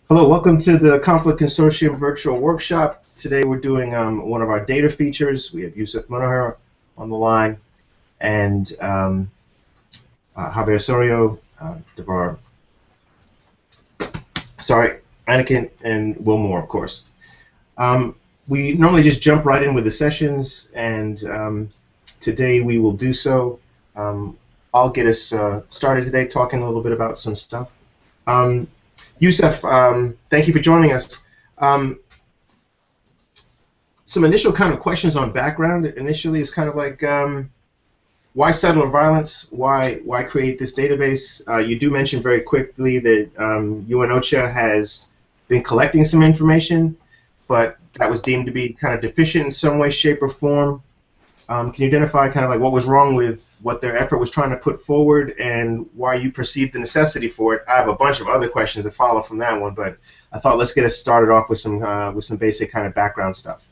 Hello, welcome to the Conflict Consortium virtual workshop. Today we're doing one of our data features. We have Yousef Munayyer on the line and Javier Osorio, Devorah, Mannekin, and Will Moore, of course. We normally just jump right in with the sessions, and today we will do so. I'll get us started today talking a little bit about some stuff. Yousef, thank you for joining us. Some initial kind of questions on background initially is kind of like why settler violence? Why create this database? You do mention very quickly that UNOCHA has been collecting some information, but that was deemed to be kind of deficient in some way, shape, or form. Can you identify kind of like what was wrong with what their effort was trying to put forward and why you perceived the necessity for it? I have a bunch of other questions that follow from that one, but I thought let's get us started off with some basic kind of background stuff.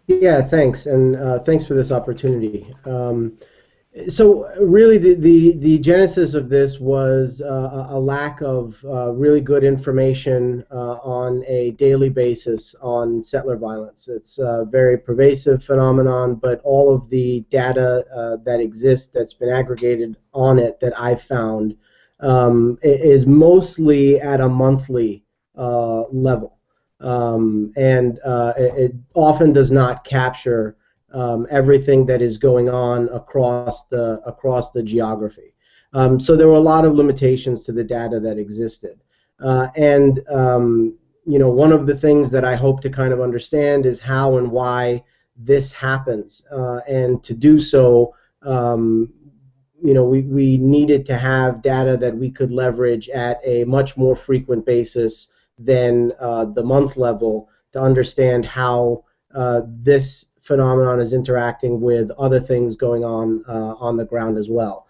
Yeah, thanks, and thanks for this opportunity. So really the genesis of this was a lack of really good information on a daily basis on settler violence. It's a very pervasive phenomenon, but all of the data that exists that's been aggregated on it that I've found is mostly at a monthly level. It often does not capture everything that is going on across the geography. So there were a lot of limitations to the data that existed. One of the things that I hope to kind of understand is how and why this happens. And to do so, we needed to have data that we could leverage at a much more frequent basis than the month level to understand how this phenomenon is interacting with other things going on the ground as well.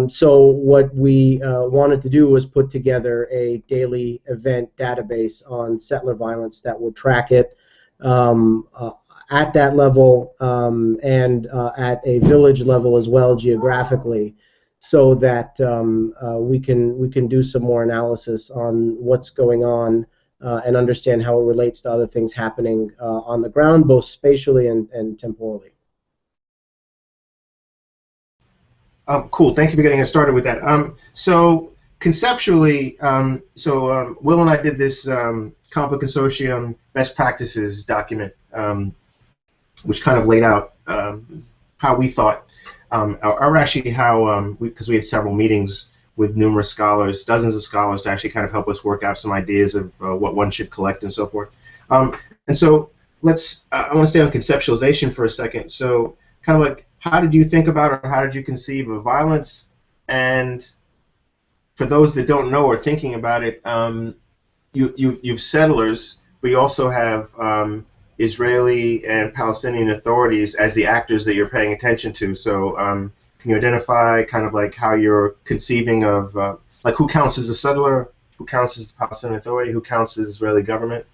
So what we wanted to do was put together a daily event database on settler violence that would track it at that level and at a village level as well geographically, so that we can do some more analysis on what's going on and understand how it relates to other things happening on the ground, both spatially and temporally. Cool. Thank you for getting us started with that. So conceptually, Will and I did this Conflict Consortium best practices document, which kind of laid out how we thought, or actually how, because we had several meetings with numerous scholars, dozens of scholars, to actually kind of help us work out some ideas of what one should collect and so forth. And so I want to stay on conceptualization for a second. So kind of like, how did you think about or how did you conceive of violence? And for those that don't know or thinking about it, you've settlers, but you also have Israeli and Palestinian authorities as the actors that you're paying attention to. So can you identify kind of like how you're conceiving of like who counts as a settler, who counts as the Palestinian Authority, who counts as Israeli government?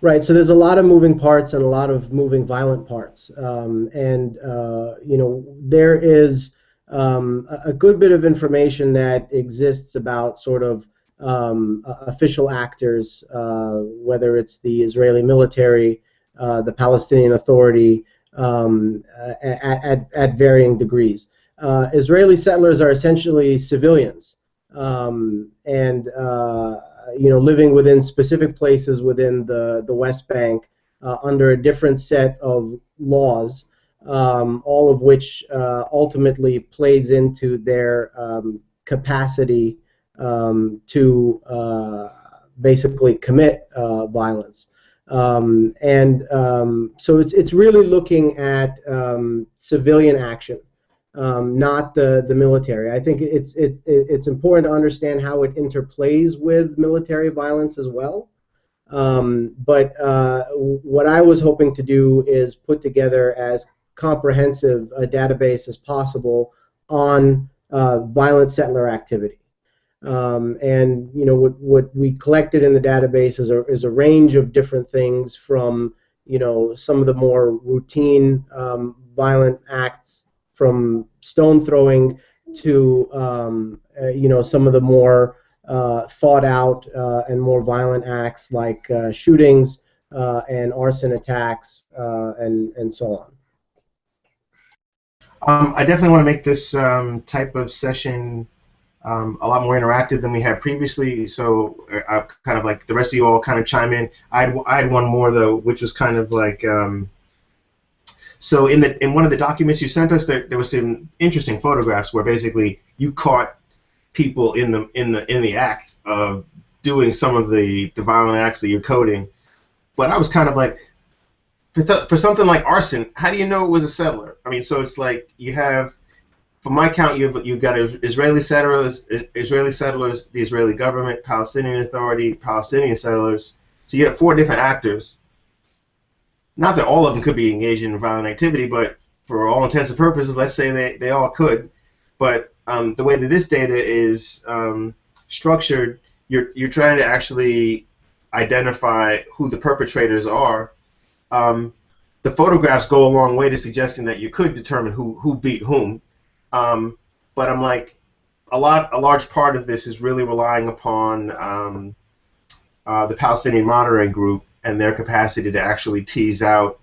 Right. So there's a lot of moving parts and a lot of moving violent parts, there is a good bit of information that exists about sort of official actors, whether it's the Israeli military, the Palestinian Authority, at varying degrees. Israeli settlers are essentially civilians, living within specific places within the West Bank under a different set of laws, all of which ultimately plays into their capacity to basically commit violence. So it's really looking at civilian action, not the military. I think it's important to understand how it interplays with military violence as well. But what I was hoping to do is put together as comprehensive a database as possible on violent settler activity. What we collected in the database is a range of different things, from some of the more routine violent acts, from stone throwing to some of the more thought out and more violent acts like shootings and arson attacks and so on. I definitely want to make this type of session a lot more interactive than we had previously. So I kind of like the rest of you all kind of chime in. I had one more though, which was kind of like so in one of the documents you sent us, there was some interesting photographs where basically you caught people in the act of doing some of the violent acts that you're coding. But I was kind of like, for something like arson, how do you know it was a settler? I mean, so it's like you have, from my count, you've got Israeli settlers, the Israeli government, Palestinian Authority, Palestinian settlers. So you have 4 different actors. Not that all of them could be engaged in violent activity, but for all intents and purposes, let's say they all could. But the way that this data is structured, you're trying to actually identify who the perpetrators are. The photographs go a long way to suggesting that you could determine who beat whom. But I'm like, a large part of this is really relying upon the Palestinian Monitoring Group and their capacity to actually tease out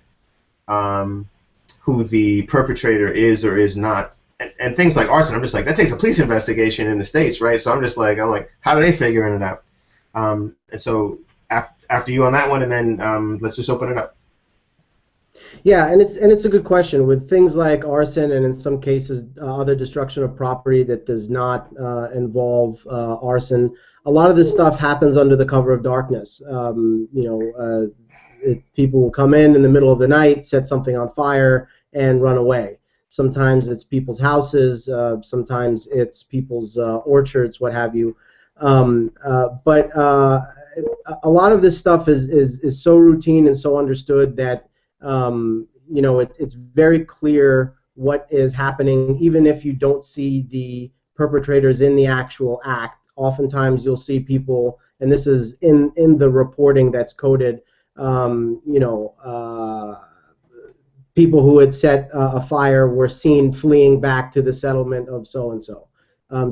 who the perpetrator is or is not. And things like arson, I'm just like, that takes a police investigation in the States, right? So I'm like, how are they figuring it out? And so after you on that one, and then let's just open it up. Yeah, and it's a good question. With things like arson and in some cases other destruction of property that does not involve arson, a lot of this stuff happens under the cover of darkness. People will come in the middle of the night, set something on fire, and run away. Sometimes it's people's houses, sometimes it's people's orchards, what have you. But a lot of this stuff is so routine and so understood that it's very clear what is happening, even if you don't see the perpetrators in the actual act. Oftentimes you'll see people, and this is in the reporting that's coded, people who had set a fire were seen fleeing back to the settlement of so-and-so.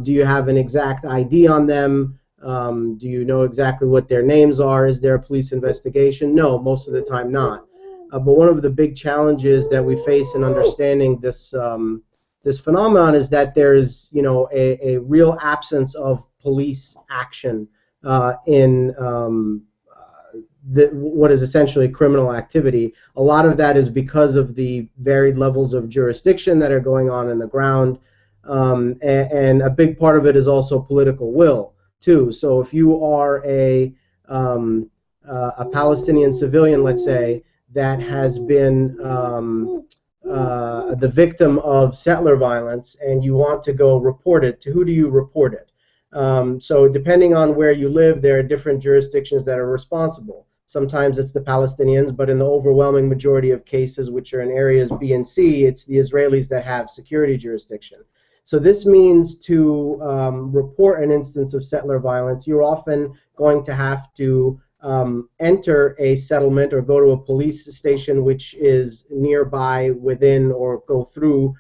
Do you have an exact ID on them? Do you know exactly what their names are? Is there a police investigation? No, most of the time not. But one of the big challenges that we face in understanding this this phenomenon is that there's a real absence of police action in what is essentially criminal activity. A lot of that is because of the varied levels of jurisdiction that are going on in the ground, and a big part of it is also political will too. So if you are a Palestinian civilian, let's say, that has been the victim of settler violence and you want to go report it, to who do you report it? So depending on where you live, there are different jurisdictions that are responsible. Sometimes it's the Palestinians, but in the overwhelming majority of cases, which are in areas B and C, it's the Israelis that have security jurisdiction. So this means to report an instance of settler violence, you're often going to have to enter a settlement or go to a police station which is nearby, within, or go through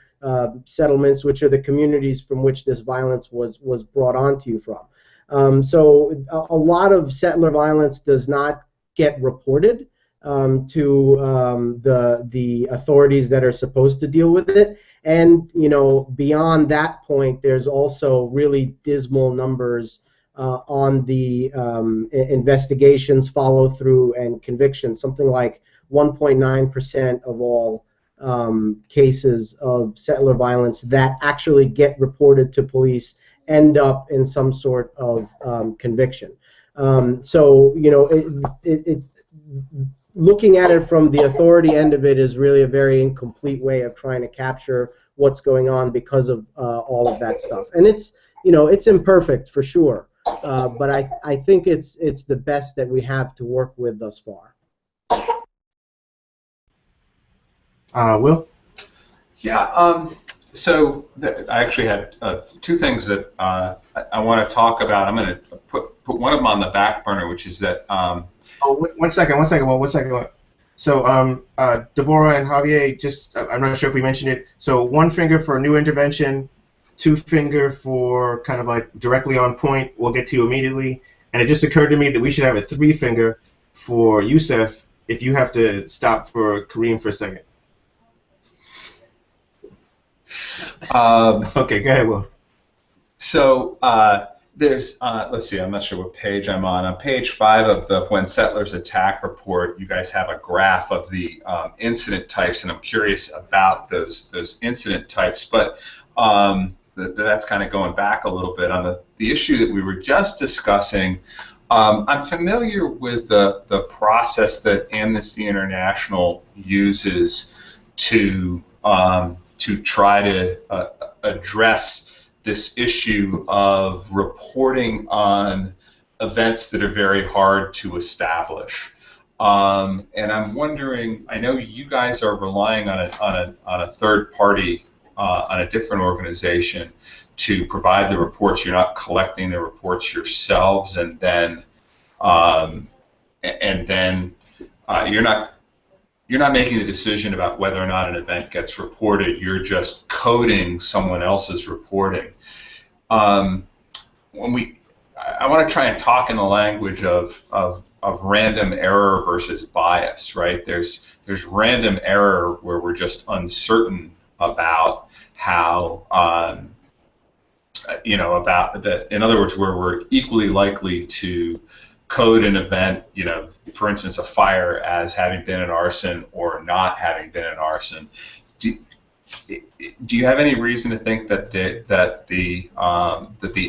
settlements, which are the communities from which this violence was brought onto you from. So a lot of settler violence does not get reported to the authorities that are supposed to deal with it. And beyond that point, there's also really dismal numbers on the investigations, follow through, and convictions. Something like 1.9% of all cases of settler violence that actually get reported to police end up in some sort of conviction. So looking at it from the authority end of it is really a very incomplete way of trying to capture what's going on because of all of that stuff. And it's imperfect for sure, but I think it's the best that we have to work with thus far. Will? Yeah. So I actually had 2 things that I want to talk about. I'm going to put one of them on the back burner, which is that. One second. So Devorah and Javier, I'm not sure if we mentioned it. So one finger for new intervention, 2-finger for kind of like directly on point, we'll get to you immediately. And it just occurred to me that we should have a 3-finger for Yousef if you have to stop for Kareem for a second. Okay, go ahead, Will. So there's, let's see, I'm not sure what page I'm on. On page 5 of the When Settlers Attack report, you guys have a graph of the incident types, and I'm curious about those incident types. But that's kind of going back a little bit on the issue that we were just discussing. I'm familiar with the process that Amnesty International uses to try to address this issue of reporting on events that are very hard to establish. And I'm wondering, I know you guys are relying on a third party, on a different organization to provide the reports. You're not collecting the reports yourselves, and then you're not making the decision about whether or not an event gets reported. You're just coding someone else's reporting. I want to try and talk in the language of random error versus bias, right? There's random error where we're just uncertain about how, in other words, where we're equally likely to code an event, for instance, a fire as having been an arson or not having been an arson. Do you have any reason to think that the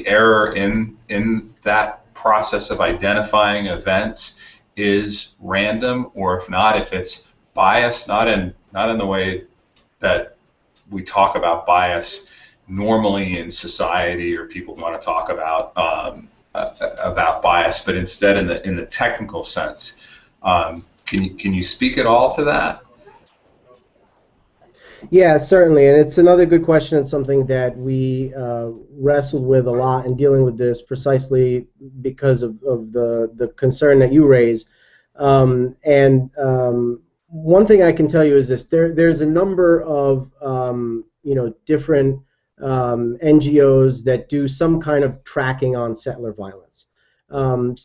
error in that process of identifying events is random, or if not, if it's biased, not in the way that we talk about bias normally in society, or people want to talk about bias, but instead in the technical sense? Can you speak at all to that? Yeah, certainly, and it's another good question. It's something that we wrestled with a lot in dealing with this, precisely because of the concern that you raise. One thing I can tell you is this: there's a number of different NGOs that do some kind of tracking on settler violence. Some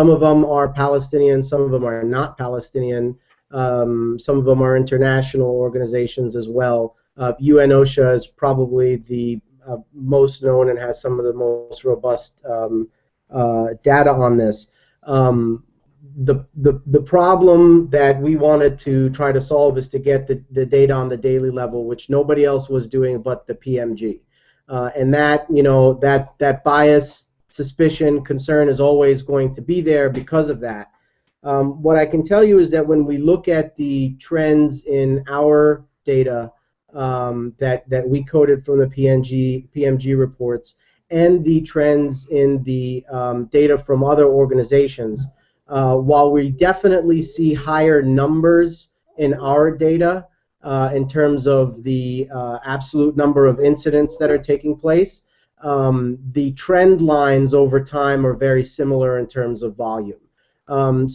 of them are Palestinian, some of them are not Palestinian. Some of them are international organizations as well. UN OSHA is probably the most known and has some of the most robust data on this. The problem that we wanted to try to solve is to get the data on the daily level, which nobody else was doing but the PMG. And that bias, suspicion, concern is always going to be there because of that. What I can tell you is that when we look at the trends in our data that we coded from the PMG reports, and the trends in the data from other organizations, while we definitely see higher numbers in our data in terms of the absolute number of incidents that are taking place, the trend lines over time are very similar in terms of volume. The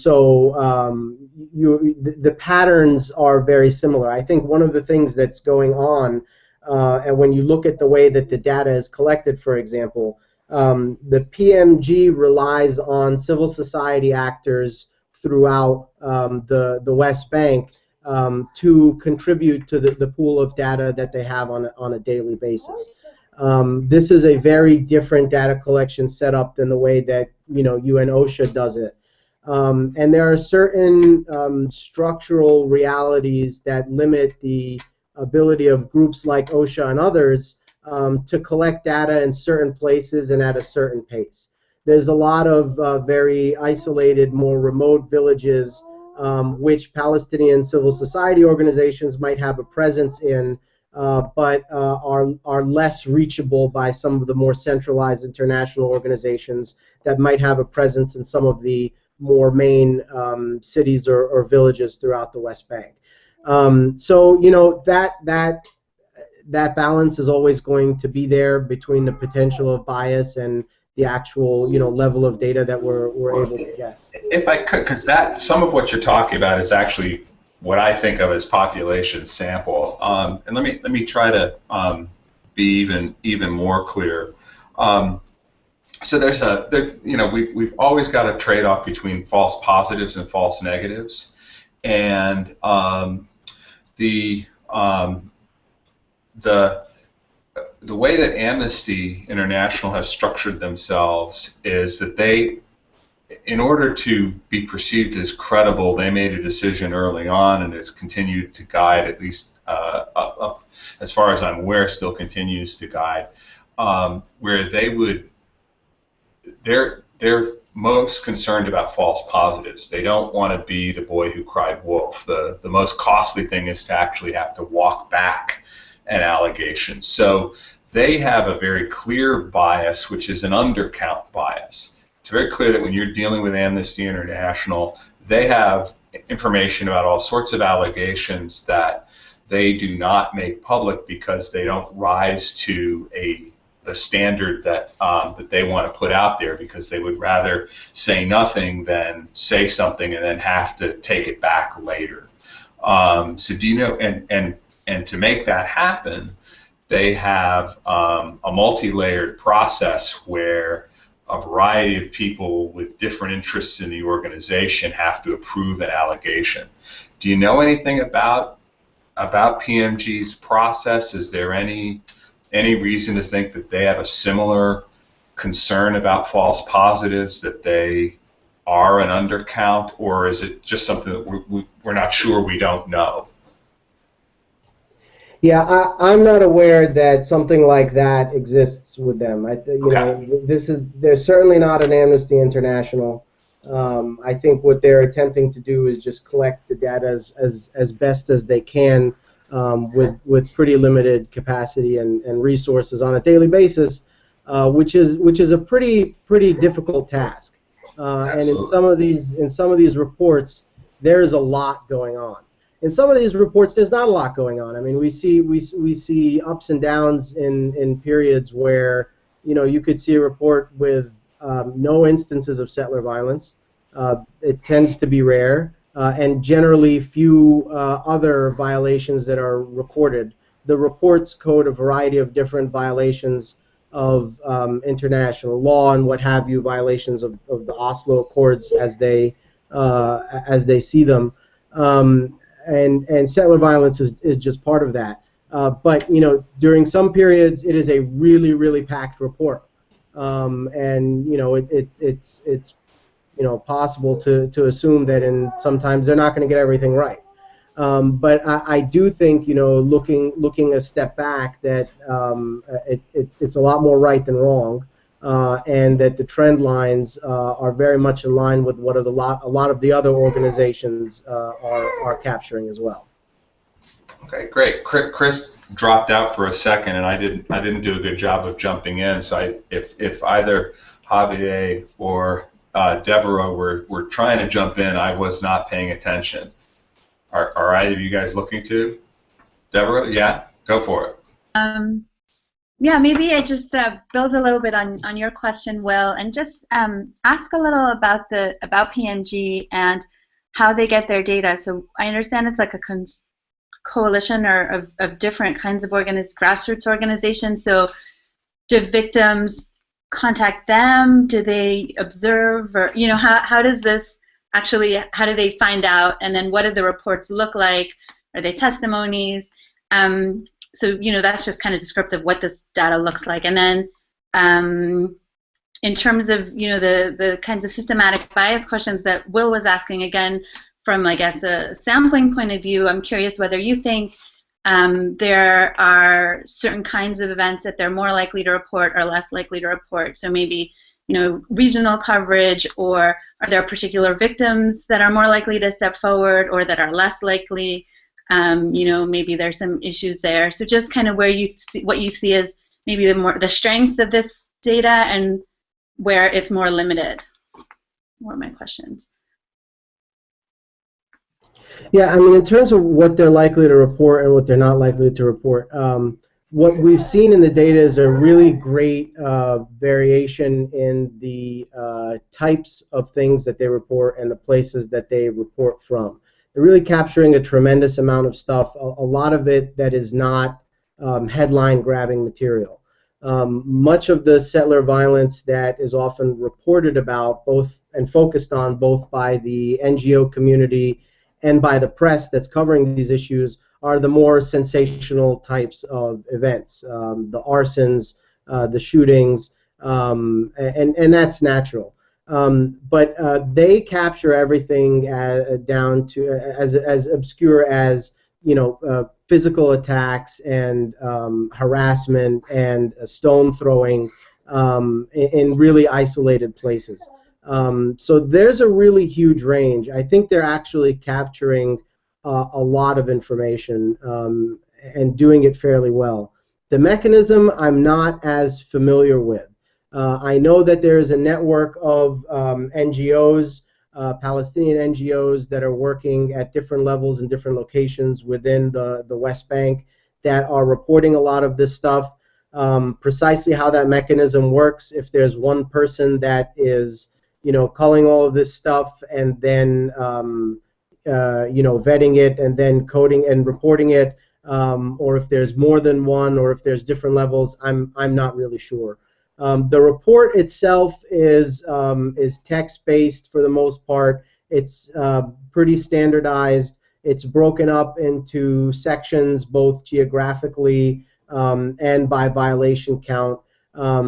patterns are very similar. I think one of the things that's going on, and when you look at the way that the data is collected, for example, the PMG relies on civil society actors throughout the West Bank to contribute to the pool of data that they have on a daily basis. This is a very different data collection setup than the way that UN OSHA does it. And there are certain structural realities that limit the ability of groups like OSHA and others to collect data in certain places and at a certain pace. There's a lot of very isolated, more remote villages which Palestinian civil society organizations might have a presence in, but are less reachable by some of the more centralized international organizations that might have a presence in some of the more main cities or villages throughout the West Bank. That balance is always going to be there between the potential of bias and the actual level of data that we're able to get. If I could, because some of what you're talking about is actually what I think of as population sample. And let me try to be even more clear. So we've always got a trade-off between false positives and false negatives, and the way that Amnesty International has structured themselves is that they, in order to be perceived as credible, they made a decision early on, and it's continued to guide, at least up, as far as I'm aware, still continues to guide, where they're most concerned about false positives. They don't want to be the boy who cried wolf. The most costly thing is to actually have to walk back an allegation. So they have a very clear bias, which is an undercount bias. It's very clear that when you're dealing with Amnesty International, they have information about all sorts of allegations that they do not make public because they don't rise to the standard that they want to put out there, because they would rather say nothing than say something and then have to take it back later. So do you know? And to make that happen, they have a multi-layered process where a variety of people with different interests in the organization have to approve an allegation. Do you know anything about PMG's process? Is there any reason to think that they have a similar concern about false positives, that they are an undercount, or is it just something that we're not sure, we don't know? Yeah, I'm not aware that something like that exists with them. They're certainly not an Amnesty International. I think what they're attempting to do is just collect the data as best as they can, with pretty limited capacity and resources on a daily basis, which is a pretty difficult task. And in some of these reports, there's a lot going on. In some of these reports, there's not a lot going on. I mean, we see ups and downs in periods where, you could see a report with no instances of settler violence. It tends to be rare, and generally few other violations that are recorded. The reports code a variety of different violations of international law and what have you, violations of the Oslo Accords as they see them. And settler violence is just part of that. But during some periods, it is a really packed report, and it's possible to assume that sometimes they're not going to get everything right. But I do think looking a step back, that it's a lot more right than wrong. And that the trend lines are very much in line with what a lot of the other organizations are capturing as well. Okay, great. Chris dropped out for a second, and I didn't do a good job of jumping in. So if either Javier or Devorah were trying to jump in, I was not paying attention. Are either of you guys looking to? Devorah, yeah, go for it. Yeah, maybe I just build a little bit on your question, Will, and just ask a little about PMG and how they get their data. So I understand it's like a coalition of different kinds of grassroots organizations. So do victims contact them? Do they observe? Or how does this actually? How do they find out? And then what do the reports look like? Are they testimonies? So that's just kind of descriptive what this data looks like. And then in terms of the kinds of systematic bias questions that Will was asking, again from I guess a sampling point of view, I'm curious whether you think there are certain kinds of events that they're more likely to report or less likely to report. So maybe regional coverage, or are there particular victims that are more likely to step forward or that are less likely? Maybe there's some issues there. So just kind of what you see as maybe the strengths of this data and where it's more limited. What are my questions? Yeah, I mean, in terms of what they're likely to report and what they're not likely to report, what we've seen in the data is a really great variation in the types of things that they report and the places that they report from. They're really capturing a tremendous amount of stuff, a lot of it that is not headline-grabbing material. Much of the settler violence that is often reported about both and focused on both by the NGO community and by the press that's covering these issues are the more sensational types of events, the arsons, the shootings, and that's natural. But they capture everything down to as obscure as physical attacks and harassment and stone throwing in really isolated places. So there's a really huge range. I think they're actually capturing a lot of information and doing it fairly well. The mechanism I'm not as familiar with. I know that there is a network of NGOs, Palestinian NGOs that are working at different levels in different locations within the West Bank that are reporting a lot of this stuff. Precisely how that mechanism works, if there's one person that is culling all of this stuff and then vetting it and then coding and reporting it, or if there's more than one, or if there's different levels, I'm not really sure. The report itself is text-based for the most part. It's pretty standardized. It's broken up into sections, both geographically and by violation count.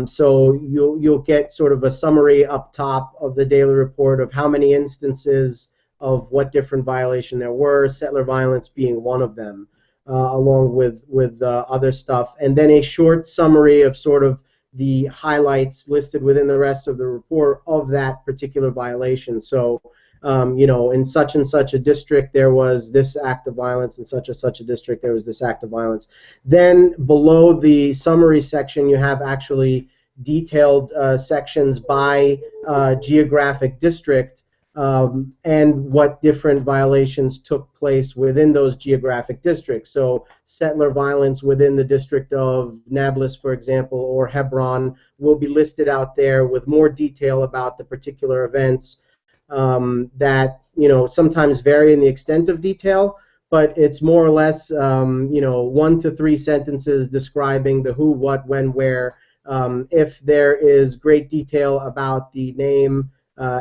So you'll get sort of a summary up top of the daily report of how many instances of what different violation there were, settler violence being one of them, along with other stuff, and then a short summary of sort of the highlights listed within the rest of the report of that particular violation. So, in such and such a district there was this act of violence, in such and such a district there was this act of violence. Then below the summary section you have actually detailed sections by geographic district and what different violations took place within those geographic districts. So settler violence within the district of Nablus, for example, or Hebron will be listed out there with more detail about the particular events that sometimes vary in the extent of detail, but it's more or less 1 to 3 sentences describing the who, what, when, where. If there is great detail about the name,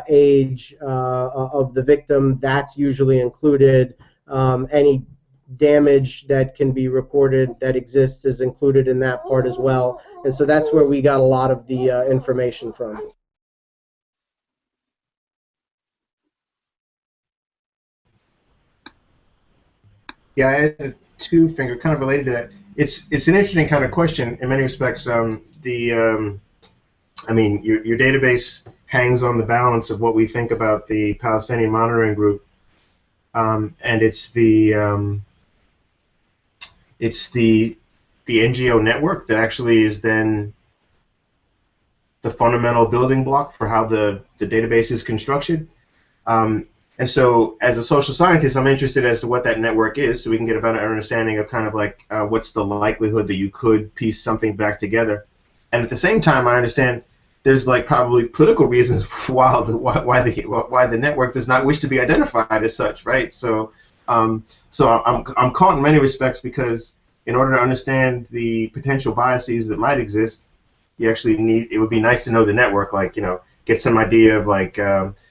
age of the victim, that's usually included. Any damage that can be reported that exists is included in that part as well. And so that's where we got a lot of the information from. Yeah, I had a two-finger, kind of related to that. It's an interesting kind of question in many respects. I mean, your database hangs on the balance of what we think about the Palestinian Monitoring Group, and it's the NGO network that actually is then the fundamental building block for how the database is constructed. And so, as a social scientist, I'm interested as to what that network is, so we can get a better understanding of kind of like what's the likelihood that you could piece something back together. And at the same time, I understand there's like probably political reasons why the network does not wish to be identified as such, right? So, I'm caught in many respects because in order to understand the potential biases that might exist, you actually need. It would be nice to know the network, like get some idea of like.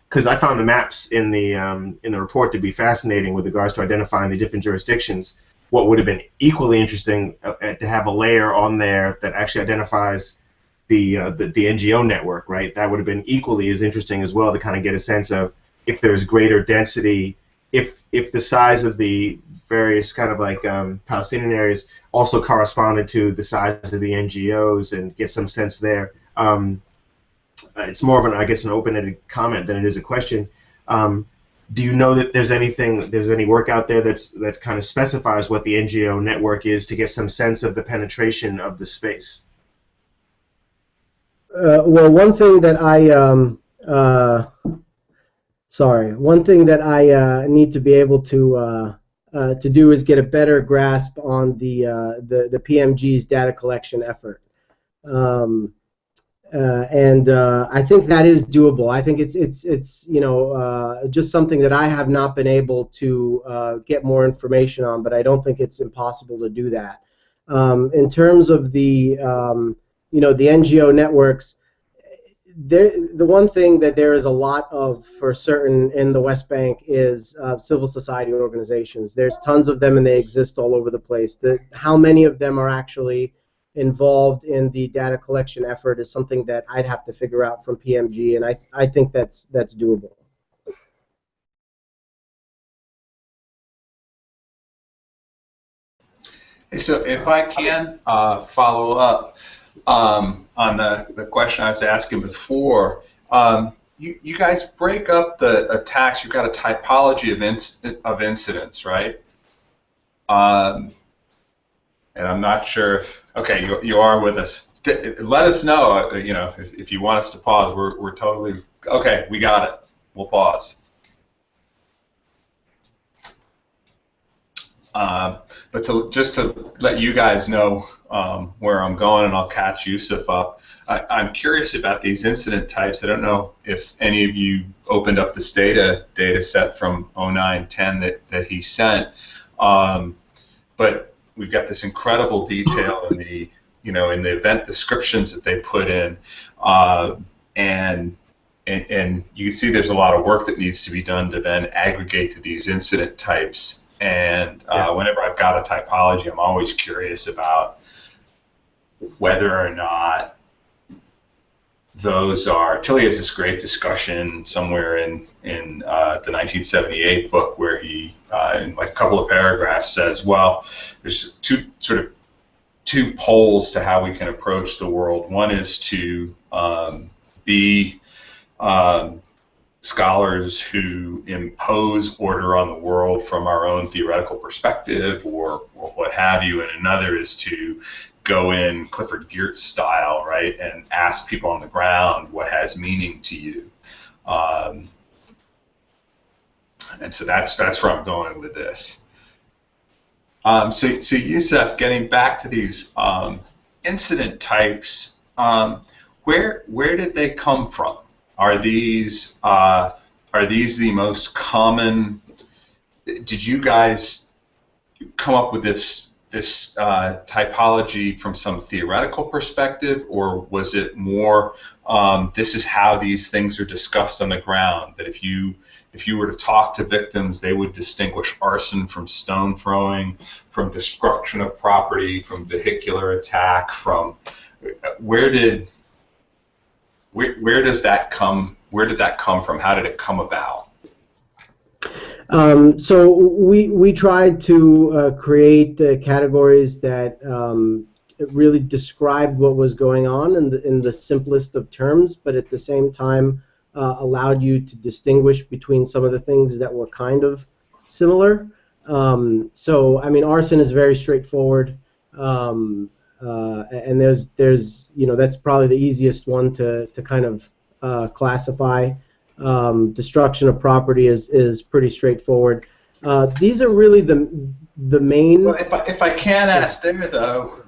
Because I found the maps in the report to be fascinating with regards to identifying the different jurisdictions. What would have been equally interesting to have a layer on there that actually identifies the NGO network, right? That would have been equally as interesting as well to kind of get a sense of if there's greater density, if the size of the various kind of like Palestinian areas also corresponded to the size of the NGOs and get some sense there. It's more of an, I guess, an open-ended comment than it is a question. Do you know that there's any work out there that kind of specifies what the NGO network is to get some sense of the penetration of the space? Well, one thing that I need to be able to do is get a better grasp on the PMG's data collection effort. And I think that is doable. I think it's just something that I have not been able to get more information on, but I don't think it's impossible to do that. In terms of the the NGO networks, the one thing that there is a lot of for certain in the West Bank is civil society organizations. There's tons of them and they exist all over the place. How many of them are actually involved in the data collection effort is something that I'd have to figure out from PMG, and I think that's doable. So if I can follow up on the question I was asking before, you guys break up the attacks. You've got a typology of incidents, right? And I'm not sure if you are with us. Let us know. If you want us to pause, we're totally okay. We got it. We'll pause. But just to let you guys know where I'm going, and I'll catch Yousef up, I'm curious about these incident types. I don't know if any of you opened up this data set from 09-10 that he sent, but we've got this incredible detail in the in the event descriptions that they put in, and you can see there's a lot of work that needs to be done to then aggregate to these incident types. And whenever I've got a typology, I'm always curious about whether or not those are. Tilly has this great discussion somewhere in the 1978 book where he, in like a couple of paragraphs, says, well, there's two poles to how we can approach the world. One is to be scholars who impose order on the world from our own theoretical perspective or what have you, and another is to go in Clifford Geertz style, right, and ask people on the ground what has meaning to you. And so that's where I'm going with this. So Yousef, getting back to these incident types, where did they come from? Are these the most common? Did you guys come up with this typology from some theoretical perspective, or was it more this is how these things are discussed on the ground? That if you were to talk to victims, they would distinguish arson from stone throwing, from destruction of property, from vehicular attack. From where did that come from? How did it come about? So we tried to create categories that really described what was going on in the simplest of terms, but at the same time allowed you to distinguish between some of the things that were kind of similar. So I mean, arson is very straightforward. And there's that's probably the easiest one to kind of classify. Destruction of property is pretty straightforward. These are really the main. Well, if I can ask there though,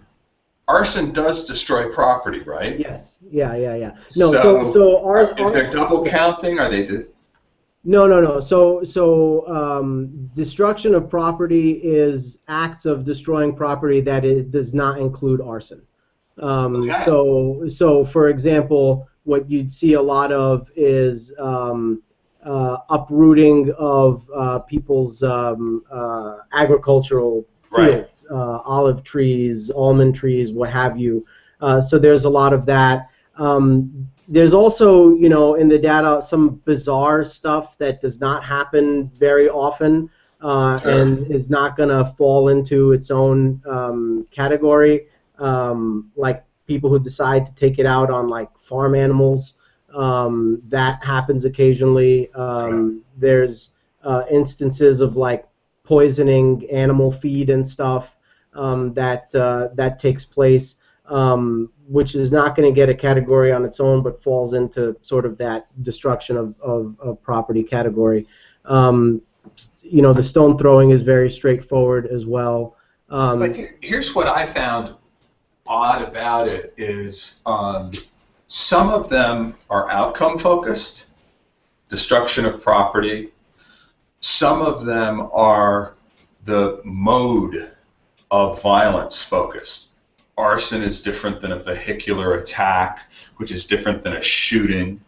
arson does destroy property, right? Yes. Yeah. No. So is there double counting? Are they? No. So destruction of property is acts of destroying property that it does not include arson. Okay. So for example, what you'd see a lot of is uprooting of people's agricultural fields, right. Olive trees, almond trees, what have you. So there's a lot of that. There's also, in the data, some bizarre stuff that does not happen very often and is not going to fall into its own category, like people who decide to take it out on like farm animals. That happens occasionally. There's instances of like poisoning animal feed and stuff that takes place. Which is not going to get a category on its own, but falls into sort of that destruction of property category. The stone throwing is very straightforward as well. But here's what I found odd about it is some of them are outcome focused, destruction of property. Some of them are the mode of violence focused. Arson is different than a vehicular attack, which is different than a shooting.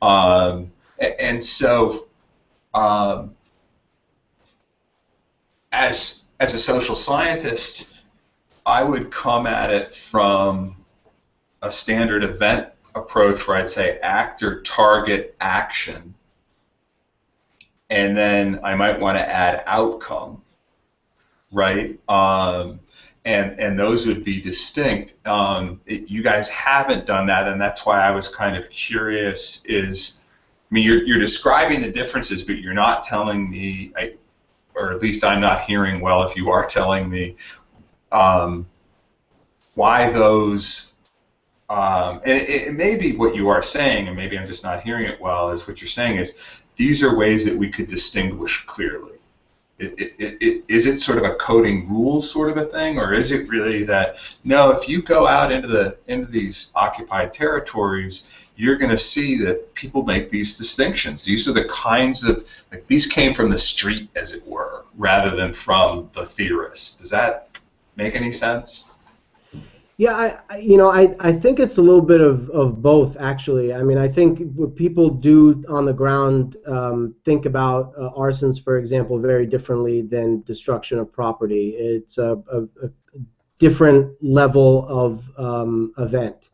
And so, as a social scientist, I would come at it from a standard event approach where I'd say actor, target, action, and then I might want to add outcome, right? And those would be distinct. You guys haven't done that, and that's why I was kind of curious. I mean, you're describing the differences, but you're not telling me, or at least I'm not hearing well if you are telling me why those. And it may be what you are saying, and maybe I'm just not hearing it well. Is what you're saying is these are ways that we could distinguish clearly. Is it sort of a coding rules sort of a thing, or is it really that no? If you go out into these occupied territories, you're going to see that people make these distinctions. These are the kinds of these came from the street, as it were, rather than from the theorist. Does that make any sense? Yeah, I think it's a little bit of both, actually. I mean, I think what people do on the ground think about arsons, for example, very differently than destruction of property. It's a different level of event.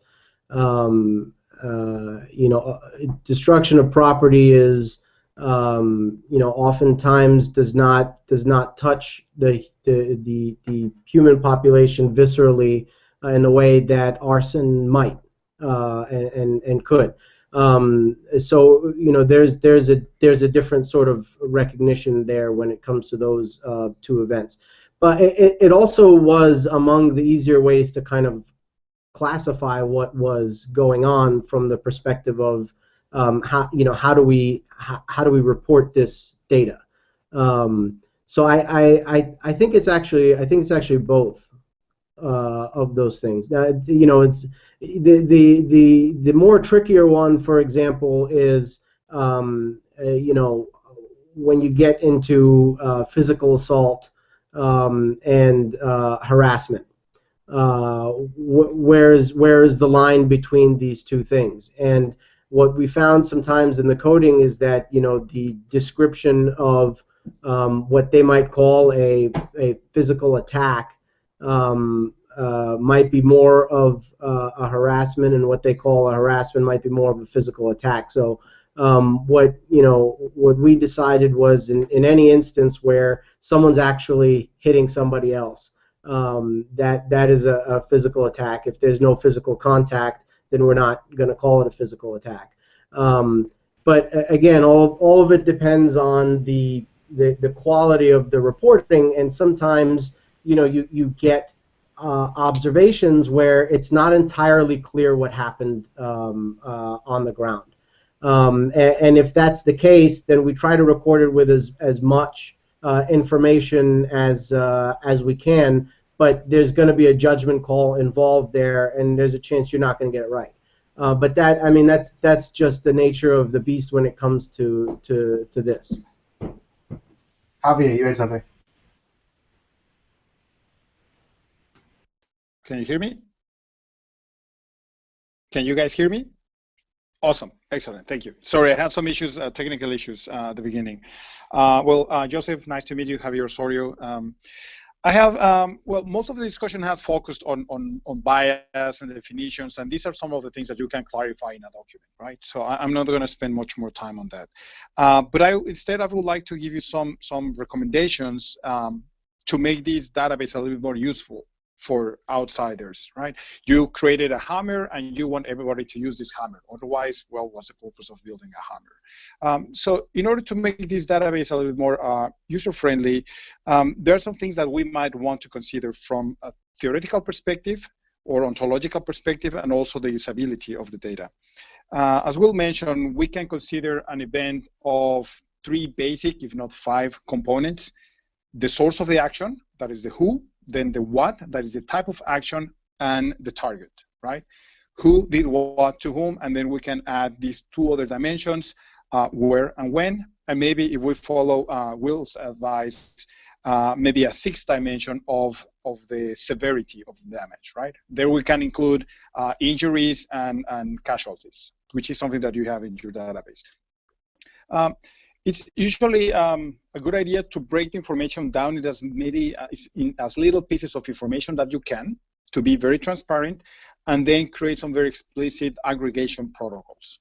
Destruction of property is, oftentimes does not touch the human population viscerally in a way that arson might and could. So there's a different sort of recognition there when it comes to those two events. But it also was among the easier ways to kind of classify what was going on from the perspective of how do we report this data. So I think it's actually both of those things. Now, it's the more trickier one, for example, is when you get into physical assault and harassment. Where is the line between these two things? And what we found sometimes in the coding is that the description of what they might call a physical attack might be more of a harassment, and what they call a harassment might be more of a physical attack. So what we decided was in any instance where someone's actually hitting somebody else, that is a physical attack. If there's no physical contact, then we're not going to call it a physical attack. But again, all of it depends on the quality of the reporting, and sometimes you get observations where it's not entirely clear what happened on the ground. And if that's the case, then we try to record it with as much information as we can, but there's going to be a judgment call involved there, and there's a chance you're not going to get it right. But that's just the nature of the beast when it comes to this. Javier, you had something. Can you hear me? Can you guys hear me? Awesome, excellent, thank you. Sorry, I had some issues, technical issues at the beginning. Well, Yousef, nice to meet you. Javier, Osorio. I have, well, most of the discussion has focused on bias and definitions, and these are some of the things that you can clarify in a document, right? So I'm not going to spend much more time on that. But instead, I would like to give you some recommendations to make this database a little bit more useful for outsiders, right? You created a hammer and you want everybody to use this hammer. Otherwise, well, what's the purpose of building a hammer? So in order to make this database a little bit more user-friendly, there are some things that we might want to consider from a theoretical perspective or ontological perspective, and also the usability of the data. As Will mentioned, we can consider an event of 3 basic, if not 5 components. The source of the action, that is the who, then the what, that is the type of action, and the target, right? Who did what to whom, and then we can add these 2 other dimensions, where and when, and maybe if we follow Will's advice, maybe a 6th dimension of the severity of the damage, right? There we can include injuries and casualties, which is something that you have in your database. It's usually a good idea to break the information down in as little pieces of information that you can, to be very transparent, and then create some very explicit aggregation protocols.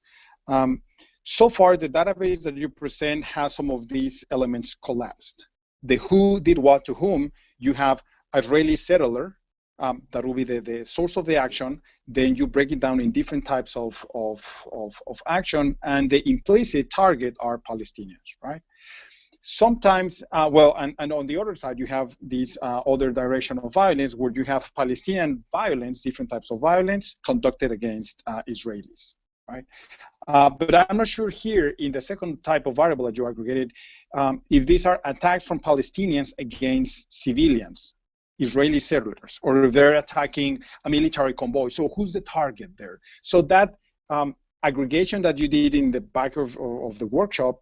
So far, the database that you present has some of these elements collapsed. The who did what to whom, you have Israeli settler, that will be the source of the action. Then you break it down in different types of action, and the implicit target are Palestinians, right? Sometimes, and on the other side, you have this other direction of violence where you have Palestinian violence, different types of violence conducted against Israelis, right? But I'm not sure here in the second type of variable that you aggregated, if these are attacks from Palestinians against civilians, Israeli settlers, or if they're attacking a military convoy. So who's the target there? So that aggregation that you did in the back of the workshop,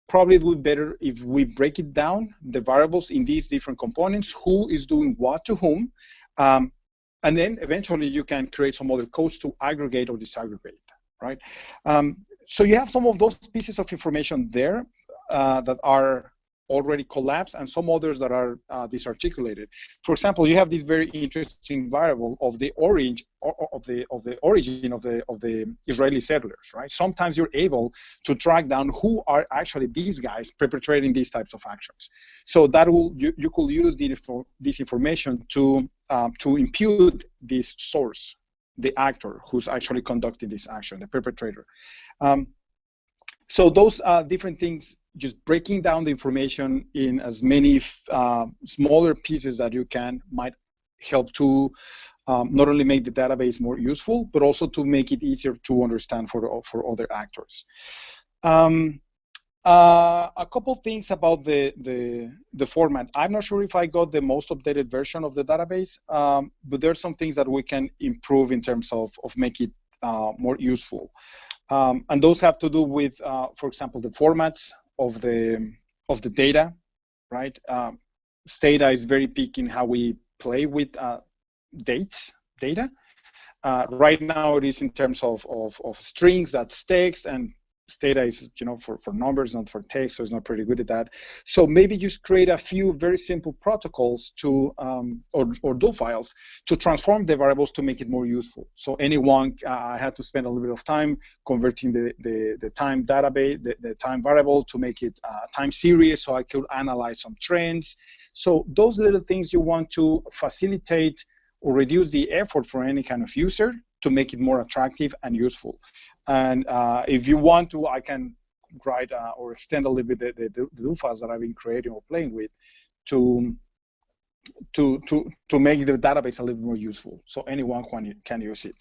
probably it would be better if we break it down, the variables in these different components, who is doing what to whom, and then eventually you can create some other codes to aggregate or disaggregate, right? So you have some of those pieces of information there that are already collapsed, and some others that are disarticulated. For example, you have this very interesting variable of the origin of the Israeli settlers, right? Sometimes you're able to track down who are actually these guys perpetrating these types of actions. So that will you could use this information to impute this source, the actor who's actually conducting this action, the perpetrator. So those different things, just breaking down the information in as many smaller pieces that you can, might help to not only make the database more useful, but also to make it easier to understand for other actors. A couple things about the format. I'm not sure if I got the most updated version of the database, but there's some things that we can improve in terms of make it more useful. And those have to do with, for example, the formats of the data, right? Stata is very big in how we play with data. Right now, it is in terms of strings, that's text, and Stata is, for numbers, not for text, so it's not pretty good at that. So maybe just create a few very simple protocols to, or do files to transform the variables to make it more useful. So anyone, I had to spend a little bit of time converting the time database, the time variable to make it time series, so I could analyze some trends. So those little things you want to facilitate or reduce the effort for any kind of user to make it more attractive and useful. And if you want to, I can write or extend a little bit the do files that I've been creating or playing with to make the database a little more useful, so anyone can use it.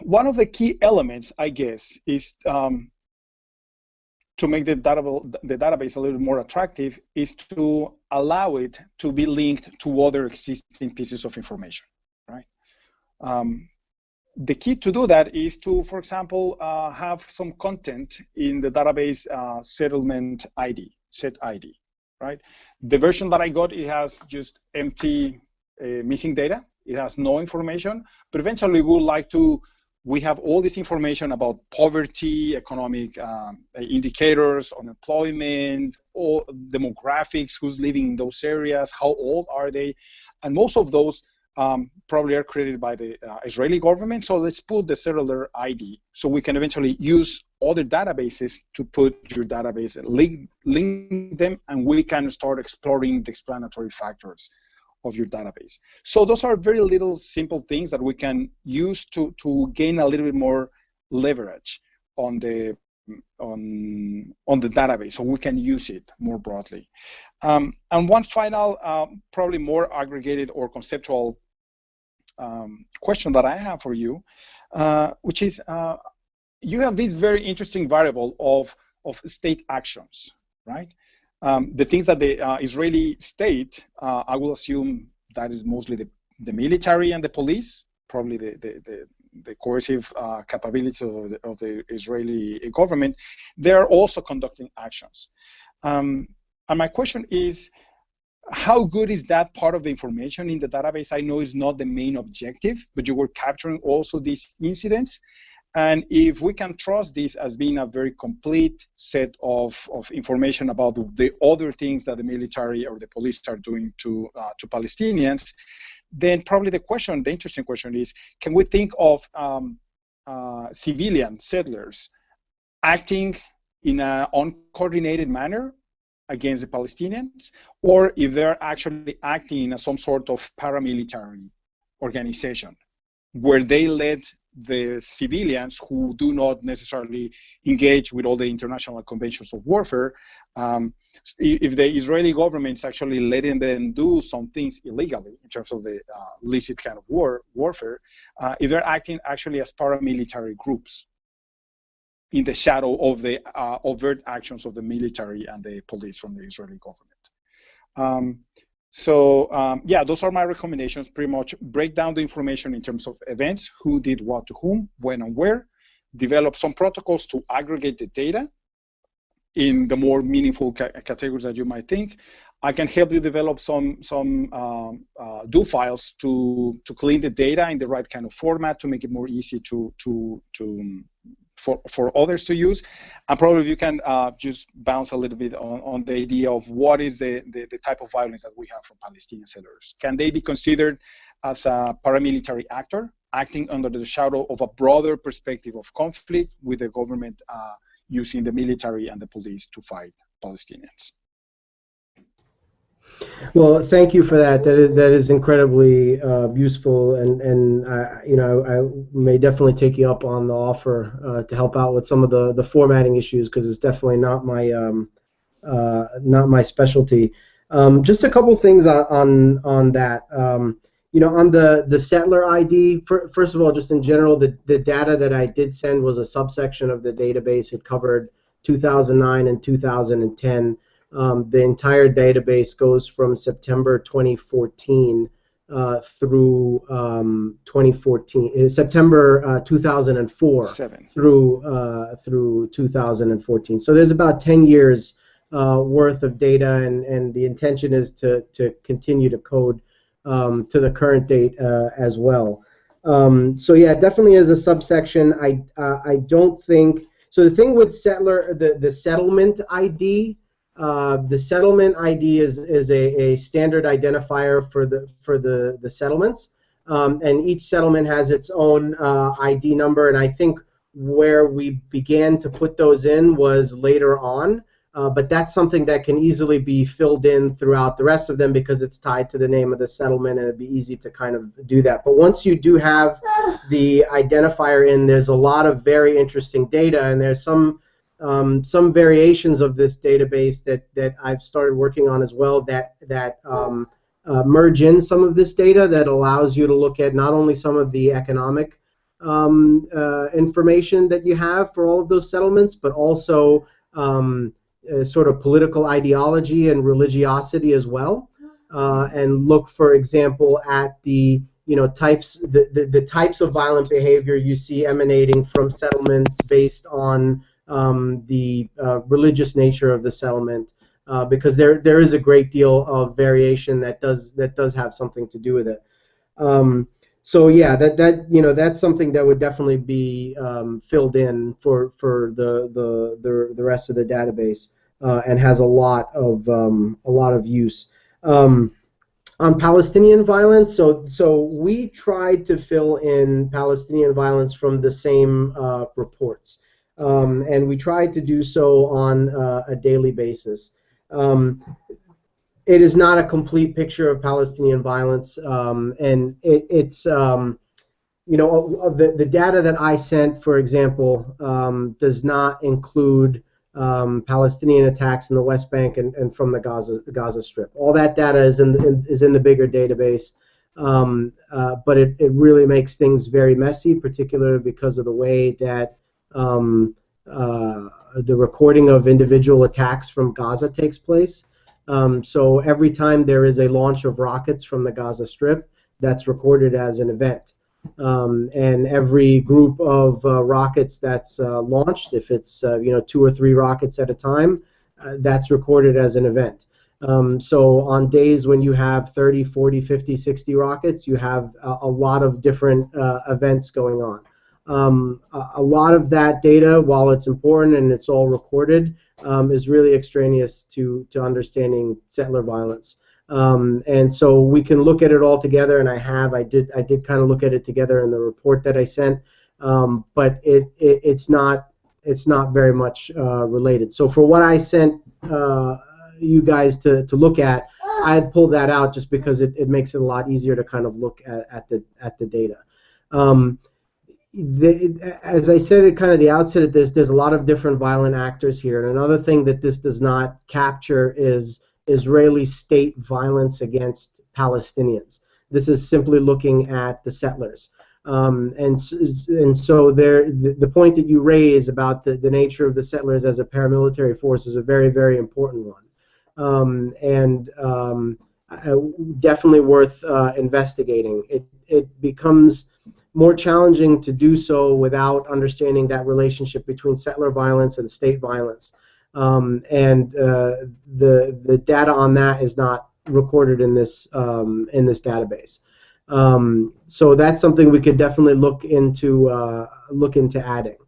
One of the key elements, I guess, is to make the database a little more attractive is to allow it to be linked to other existing pieces of information, right? The key to do that is to, for example, have some content in the database settlement ID, set ID, right? The version that I got, it has just empty missing data. It has no information, but eventually we would like to, we have all this information about poverty, economic indicators, unemployment, all demographics, who's living in those areas, how old are they, and most of those probably are created by the Israeli government. So let's put the settler ID so we can eventually use other databases to put your database, link them, and we can start exploring the explanatory factors of your database. So those are very little simple things that we can use to gain a little bit more leverage on the database, so we can use it more broadly. And one final, probably more aggregated or conceptual question that I have for you, which is, you have this very interesting variable of state actions, right? The things that the Israeli state, I will assume that is mostly the military and the police, probably the coercive capabilities of the Israeli government, they're also conducting actions. And my question is, how good is that part of the information in the database? I know it's not the main objective, but you were capturing also these incidents. And if we can trust this as being a very complete set of information about the other things that the military or the police are doing to Palestinians, then probably the interesting question is, can we think of civilian settlers acting in an uncoordinated manner against the Palestinians, or if they're actually acting in some sort of paramilitary organization where they led the civilians who do not necessarily engage with all the international conventions of warfare. If the Israeli government is actually letting them do some things illegally in terms of the illicit kind of warfare, if they're acting actually as paramilitary groups in the shadow of the overt actions of the military and the police from the Israeli government. Yeah, those are my recommendations. Pretty much break down the information in terms of events, who did what to whom, when and where, develop some protocols to aggregate the data in the more meaningful categories that you might think. I can help you develop some do files to clean the data in the right kind of format to make it more easy for others to use. And probably you can just bounce a little bit on the idea of what is the type of violence that we have from Palestinian settlers. Can they be considered as a paramilitary actor, acting under the shadow of a broader perspective of conflict with the government using the military and the police to fight Palestinians? Well, thank you for that. That is incredibly useful, and I may definitely take you up on the offer to help out with some of the formatting issues, because it's definitely not my specialty. Just a couple things on that. On the settler ID. First of all, just in general, the data that I did send was a subsection of the database. It covered 2009 and 2010. The entire database goes from September 2014 through 2004 through 2014. So there's about 10 years worth of data, and the intention is to continue to code to the current date as well. So yeah, definitely as a subsection. I don't think so. The thing with settler, the settlement ID. The settlement ID is a standard identifier for the settlements, and each settlement has its own ID number. And I think where we began to put those in was later on, but that's something that can easily be filled in throughout the rest of them because it's tied to the name of the settlement, and it'd be easy to kind of do that. But once you do have the identifier in, there's a lot of very interesting data, and there's some variations of this database that I've started working on as well that merge in some of this data that allows you to look at not only some of the economic information that you have for all of those settlements, but also sort of political ideology and religiosity as well, and look, for example, at the the types of violent behavior you see emanating from settlements based on the religious nature of the settlement, because there is a great deal of variation that does have something to do with it. So yeah, that's something that would definitely be filled in for the rest of the database, and has a lot of use. On Palestinian violence, so we tried to fill in Palestinian violence from the same reports. And we tried to do so on a daily basis. It is not a complete picture of Palestinian violence, and it's the data that I sent, for example, does not include Palestinian attacks in the West Bank and from the Gaza Strip. All that data is in the bigger database, but it really makes things very messy, particularly because of the way that the recording of individual attacks from Gaza takes place. So every time there is a launch of rockets from the Gaza Strip, that's recorded as an event. And every group of rockets that's launched, if it's 2 or 3 rockets at a time, that's recorded as an event. So on days when you have 30, 40, 50, 60 rockets, you have a lot of different events going on. A lot of that data, while it's important and it's all recorded, is really extraneous to understanding settler violence. And so we can look at it all together, and I did kind of look at it together in the report that I sent, but it's not very much related. So for what I sent you guys to look at, I'd pull that out just because it makes it a lot easier to kind of look at the data. As I said at kind of the outset of this, there's a lot of different violent actors here, and another thing that this does not capture is Israeli state violence against Palestinians. This is simply looking at the settlers. And so the point that you raise about the nature of the settlers as a paramilitary force is a very, very important one, definitely worth investigating. It becomes more challenging to do so without understanding that relationship between settler violence and state violence. The data on that is not recorded in this database. So that's something we could definitely look into adding.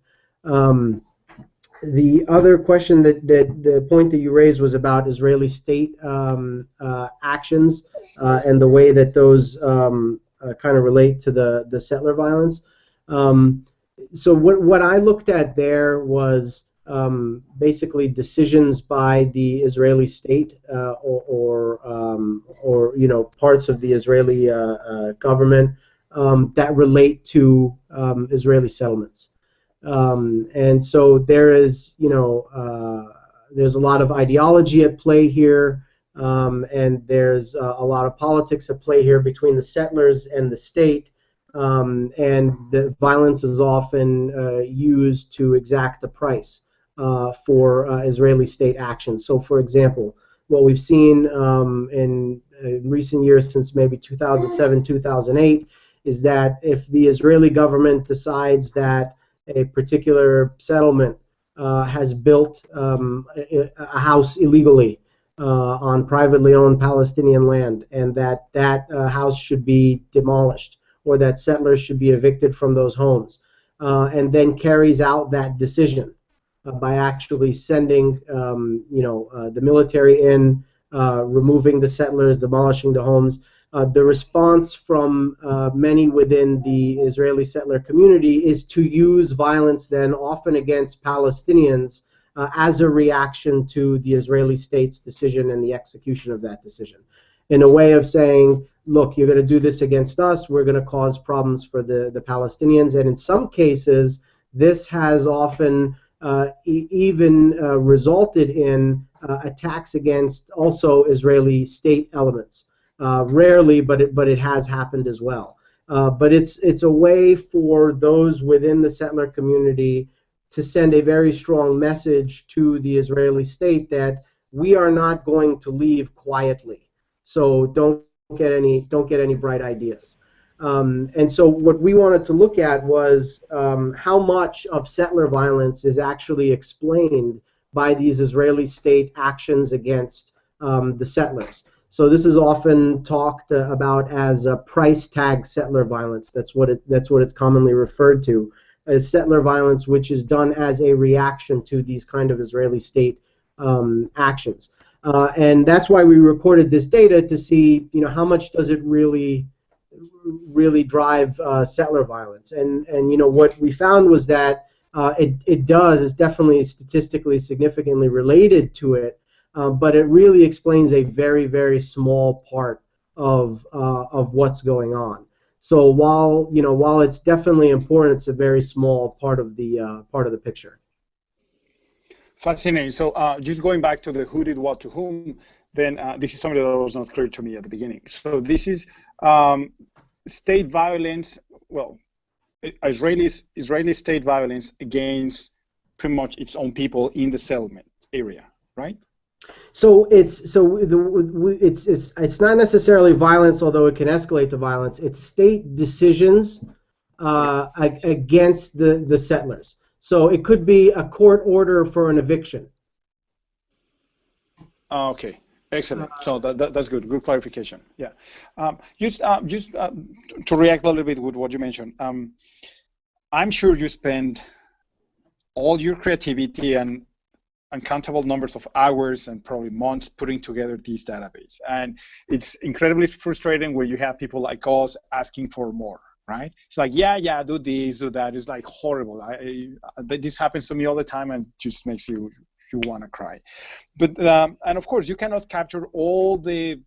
The other question the point that you raised was about Israeli state actions and the way that those kind of relate to the settler violence. So what I looked at there was basically decisions by the Israeli state or parts of the Israeli government that relate to Israeli settlements. And so there is there's a lot of ideology at play here. And there's a lot of politics at play here between the settlers and the state, and the violence is often used to exact the price for Israeli state action. So, for example, what we've seen in recent years, since maybe 2007, 2008, is that if the Israeli government decides that a particular settlement has built a house illegally on privately owned Palestinian land, and that house should be demolished, or that settlers should be evicted from those homes, and then carries out that decision by actually sending the military in, removing the settlers, demolishing the homes. The response from many within the Israeli settler community is to use violence then often against Palestinians as a reaction to the Israeli state's decision and the execution of that decision, in a way of saying, look, you're going to do this against us, we're going to cause problems for the Palestinians. And in some cases, this has often even resulted in attacks against also Israeli state elements. Rarely, but it has happened as well. But it's a way for those within the settler community to send a very strong message to the Israeli state that we are not going to leave quietly. So don't get any bright ideas. And so what we wanted to look at was how much of settler violence is actually explained by these Israeli state actions against the settlers. So this is often talked about as price tag settler violence. That's what it's commonly referred to as, settler violence, which is done as a reaction to these kind of Israeli state actions. And that's why we recorded this data to see, how much does it really drive settler violence. And what we found was that it's definitely statistically significantly related to it, but it really explains a very, very small part of what's going on. So while it's definitely important, it's a very small part of the picture. Fascinating. So just going back to the who did what to whom, then this is something that was not clear to me at the beginning. So this is state violence, well, Israeli state violence against pretty much its own people in the settlement area, right? So it's not necessarily violence, although it can escalate to violence. It's state decisions against the settlers. So it could be a court order for an eviction. Okay. Excellent. So that's good. Good clarification. Yeah. Just to react a little bit with what you mentioned. I'm sure you spend all your creativity and uncountable numbers of hours and probably months putting together this database. And it's incredibly frustrating where you have people like us asking for more, right? It's like, yeah, do this, do that. It's like horrible. This happens to me all the time and just makes you want to cry. But and of course, you cannot capture all the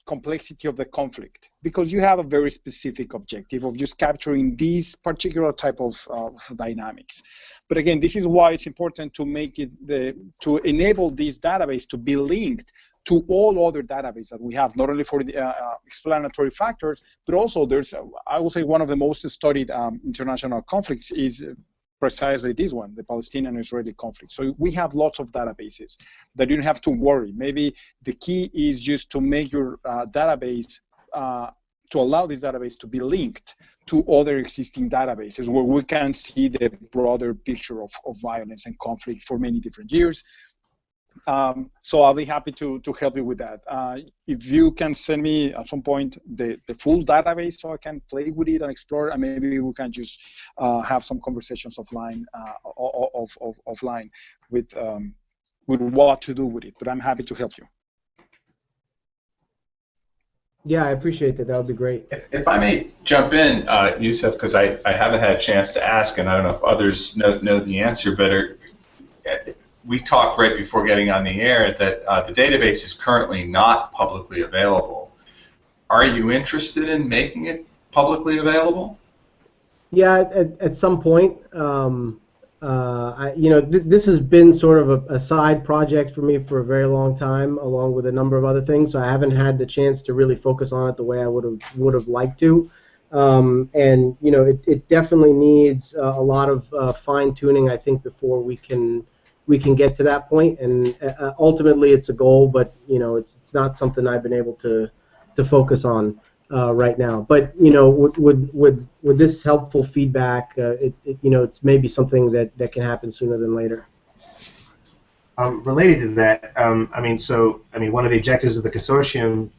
complexity of the conflict because you have a very specific objective of just capturing this particular type of dynamics. But again, this is why it's important to make it to enable this database to be linked to all other databases that we have, not only for the explanatory factors, but also there's, I will say, one of the most studied international conflicts is precisely this one, the Palestinian-Israeli conflict. So we have lots of databases that you don't have to worry. Maybe the key is just to make your database, to allow this database to be linked to other existing databases where we can see the broader picture of violence and conflict for many different years. So I'll be happy to help you with that. If you can send me at some point the full database so I can play with it and explore, and maybe we can just have some conversations offline, offline with what to do with it. But I'm happy to help you. Yeah, I appreciate that. That would be great. If I may jump in, Yousef, because I haven't had a chance to ask, and I don't know if others know the answer, but we talked right before getting on the air that the database is currently not publicly available. Are you interested in making it publicly available? Yeah, at some point. This has been sort of a side project for me for a very long time, along with a number of other things. So I haven't had the chance to really focus on it the way I would have liked to. And it definitely needs a lot of fine tuning, I think, before we can get to that point. And ultimately, it's a goal, but it's not something I've been able to focus on right now. But with this helpful feedback, it's maybe something that can happen sooner than later. Related to that, one of the objectives of the consortium,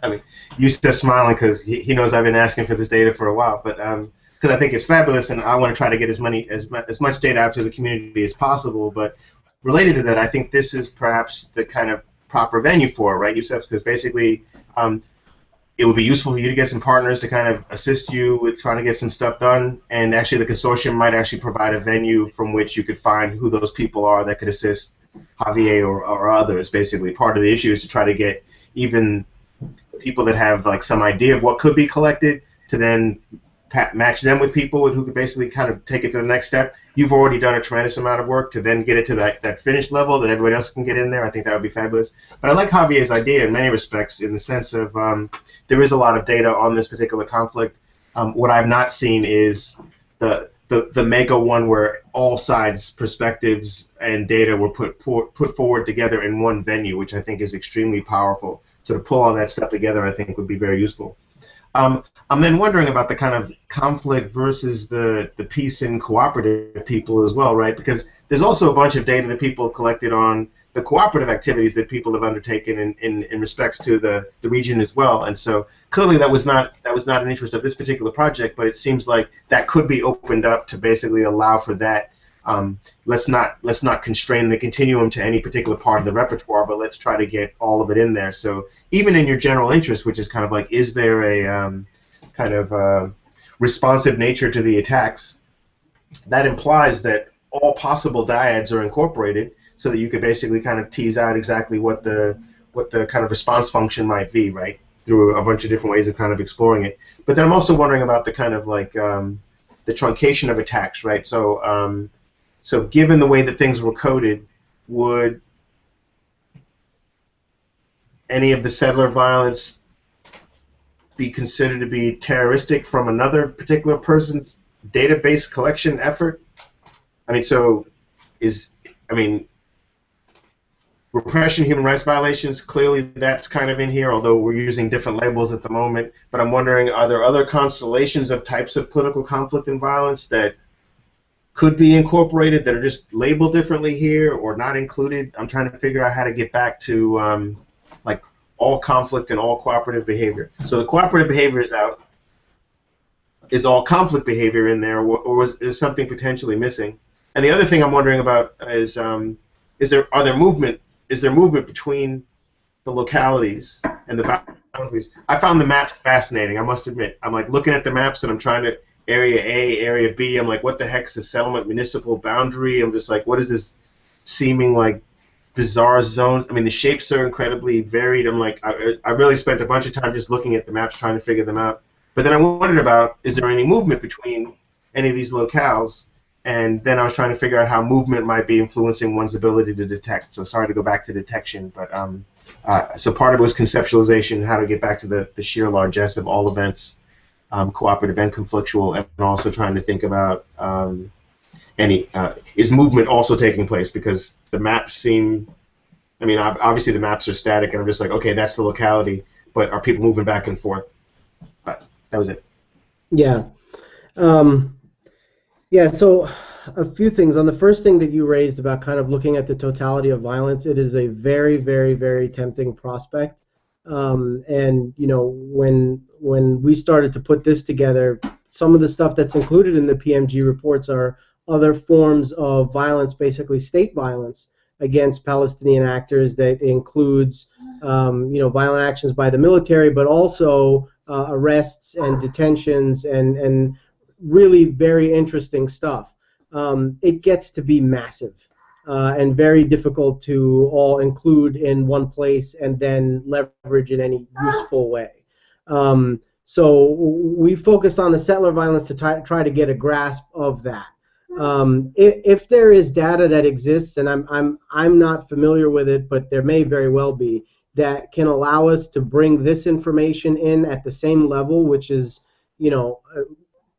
Yousef's smiling because he knows I've been asking for this data for a while, but because I think it's fabulous and I want to try to get as much data out to the community as possible. But related to that, I think this is perhaps the kind of proper venue for it, right, Yousef? Because basically, it would be useful for you to get some partners to kind of assist you with trying to get some stuff done, and actually the consortium might actually provide a venue from which you could find who those people are that could assist Javier or others. Basically, part of the issue is to try to get even people that have like some idea of what could be collected to then match them with people who could basically kind of take it to the next step. You've already done a tremendous amount of work to then get it to that finished level that everybody else can get in there. I think that would be fabulous. But I like Javier's idea in many respects in the sense of there is a lot of data on this particular conflict. What I've not seen is the mega one where all sides' perspectives and data were put forward together in one venue, which I think is extremely powerful. So to pull all that stuff together, I think would be very useful. I'm then wondering about the kind of conflict versus the peace and cooperative people as well, right? Because there's also a bunch of data that people collected on the cooperative activities that people have undertaken in respects to the region as well. And so clearly that was not an interest of this particular project, but it seems like that could be opened up to basically allow for that. Let's not constrain the continuum to any particular part of the repertoire, but let's try to get all of it in there. So even in your general interest, which is kind of like, is there a kind of responsive nature to the attacks, that implies that all possible dyads are incorporated so that you could basically kind of tease out exactly what the kind of response function might be, right, through a bunch of different ways of kind of exploring it. But then I'm also wondering about the kind of like the truncation of attacks, right? So so given the way that things were coded, would any of the settler violence be considered to be terroristic from another particular person's database collection effort? Repression, human rights violations, clearly that's kind of in here, although we're using different labels at the moment. But I'm wondering, are there other constellations of types of political conflict and violence that could be incorporated that are just labeled differently here or not included? I'm trying to figure out how to get back to like all conflict and all cooperative behavior. So the cooperative behavior is out. Is all conflict behavior in there, or is something potentially missing? And the other thing I'm wondering about is there movement between the localities and the boundaries? I found the maps fascinating, I must admit. I'm like looking at the maps and I'm trying to area A, area B. I'm like, what the heck's the settlement municipal boundary? I'm just like, what is this seeming like bizarre zones? I mean, the shapes are incredibly varied. I'm like, I really spent a bunch of time just looking at the maps trying to figure them out. But then I wondered about, is there any movement between any of these locales? And then I was trying to figure out how movement might be influencing one's ability to detect. So sorry to go back to detection, but so part of it was conceptualization, how to get back to the sheer largesse of all events, cooperative and conflictual, and also trying to think about is movement also taking place? Because the maps seem, I mean, obviously the maps are static, and I'm just like, okay, that's the locality, but are people moving back and forth? But that was it. Yeah. Yeah, so a few things. On the first thing that you raised about kind of looking at the totality of violence, it is a very, very, very tempting prospect. And, you know, when we started to put this together, some of the stuff that's included in the PMG reports are other forms of violence, basically state violence against Palestinian actors that includes, you know, violent actions by the military, but also arrests and detentions and really very interesting stuff. It gets to be massive and very difficult to all include in one place and then leverage in any useful way. So we focused on the settler violence to try to get a grasp of that. If there is data that exists, and I'm not familiar with it, but there may very well be, that can allow us to bring this information in at the same level, which is, you know,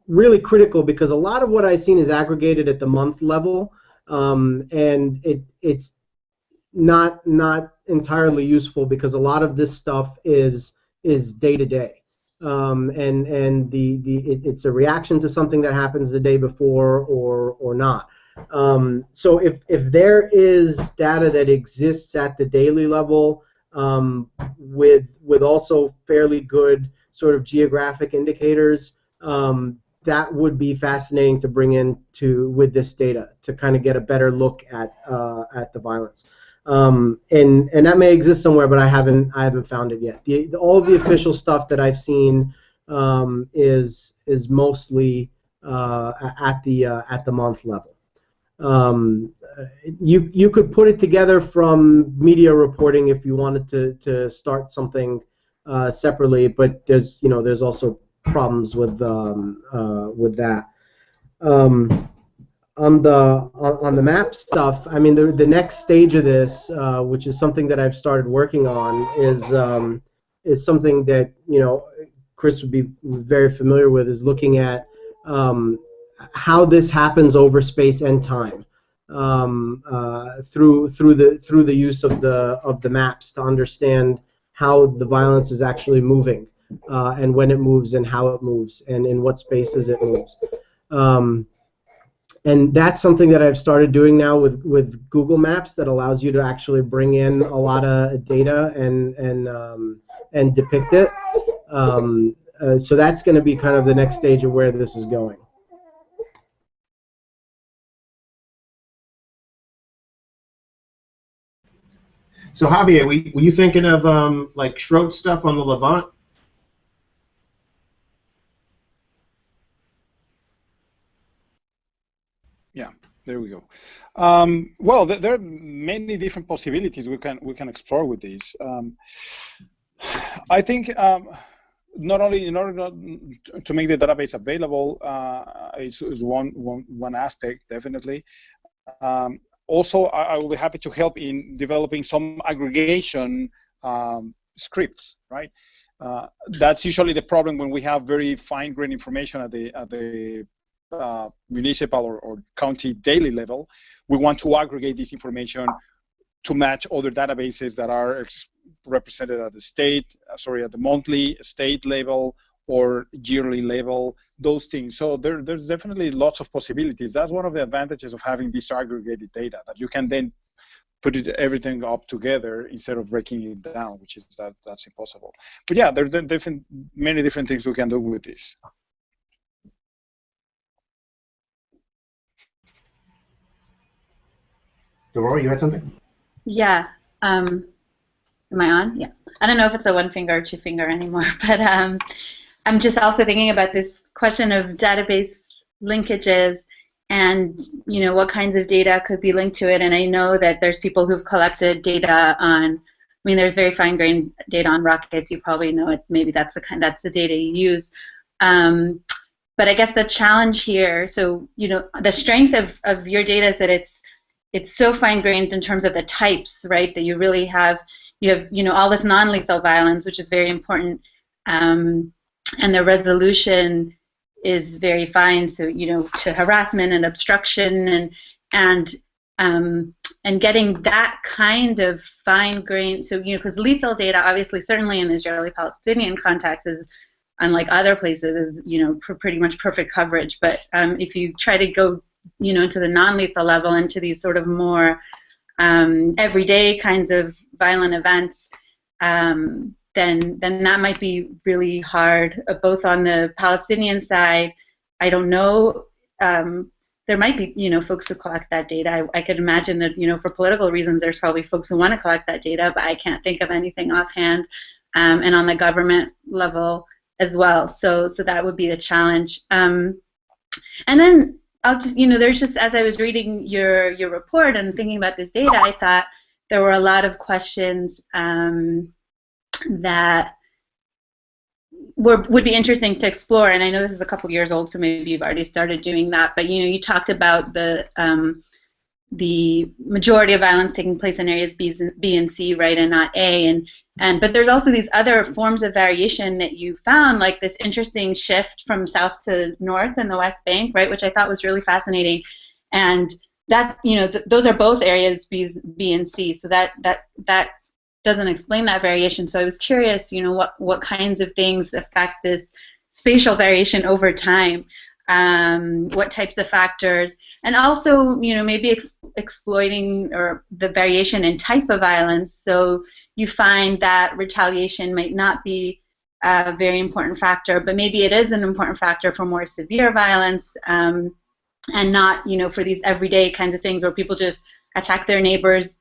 really critical, because a lot of what I've seen is aggregated at the month level, and it's not entirely useful, because a lot of this stuff is day to day, and it's a reaction to something that happens the day before or not. So if there is data that exists at the daily level, with also fairly good sort of geographic indicators, that would be fascinating to bring in with this data to kind of get a better look at the violence. And that may exist somewhere, but I haven't found it yet. All of the official stuff that I've seen is mostly at the month level. You could put it together from media reporting if you wanted to start something separately, but there's also problems with that. On the map stuff, I mean, the next stage of this, which is something that I've started working on, is something that, you know, Chris would be very familiar with, is looking at how this happens over space and time, through the use of the maps to understand how the violence is actually moving, and when it moves and how it moves and in what spaces it moves. And that's something that I've started doing now with Google Maps, that allows you to actually bring in a lot of data and depict it. So that's going to be kind of the next stage of where this is going. So Javier, were you thinking of like Schroed stuff on the Levant? Yeah, there we go. Well, there are many different possibilities we can explore with this. I think not only in order to make the database available is one aspect, definitely. Also, I will be happy to help in developing some aggregation scripts, right? That's usually the problem when we have very fine-grained information at the municipal or county daily level. We want to aggregate this information to match other databases that are represented at the monthly, state level, or yearly level, those things. So there's definitely lots of possibilities. That's one of the advantages of having this aggregated data, that you can then put everything up together instead of breaking it down, which is that's impossible. But yeah, there are many different things we can do with this. Devorah, you had something? Yeah. Am I on? Yeah. I don't know if it's a one finger or two finger anymore, but I'm just also thinking about this question of database linkages and what kinds of data could be linked to it. And I know that there's people who've collected data on. I mean, there's very fine-grained data on rockets. You probably know it. Maybe that's the data you use. But I guess the challenge here. So the strength of your data is that it's so fine-grained in terms of the types, right? That you really have all this non-lethal violence, which is very important, and the resolution is very fine. So to harassment and obstruction and getting that kind of fine-grained. So because lethal data, obviously, certainly in the Israeli-Palestinian context, is unlike other places, is pretty much perfect coverage. But if you try to go into the non-lethal level, into these sort of more everyday kinds of violent events, then that might be really hard, both on the Palestinian side. I don't know. There might be, folks who collect that data. I could imagine that, for political reasons, there's probably folks who want to collect that data, but I can't think of anything offhand. And on the government level as well. So that would be the challenge. And then I'll just, there's just, as I was reading your report and thinking about this data, I thought there were a lot of questions that would be interesting to explore. And I know this is a couple years old, so maybe you've already started doing that. But you talked about the majority of violence taking place in areas B and C, right, and not A. But there's also these other forms of variation that you found, like this interesting shift from south to north in the West Bank, right, which I thought was really fascinating. And that, those are both areas B and C. So that doesn't explain that variation. So I was curious, what kinds of things affect this spatial variation over time, what types of factors, and also, maybe exploiting or the variation in type of violence. So you find that retaliation might not be a very important factor, but maybe it is an important factor for more severe violence, and not, for these everyday kinds of things where people just attack their neighbors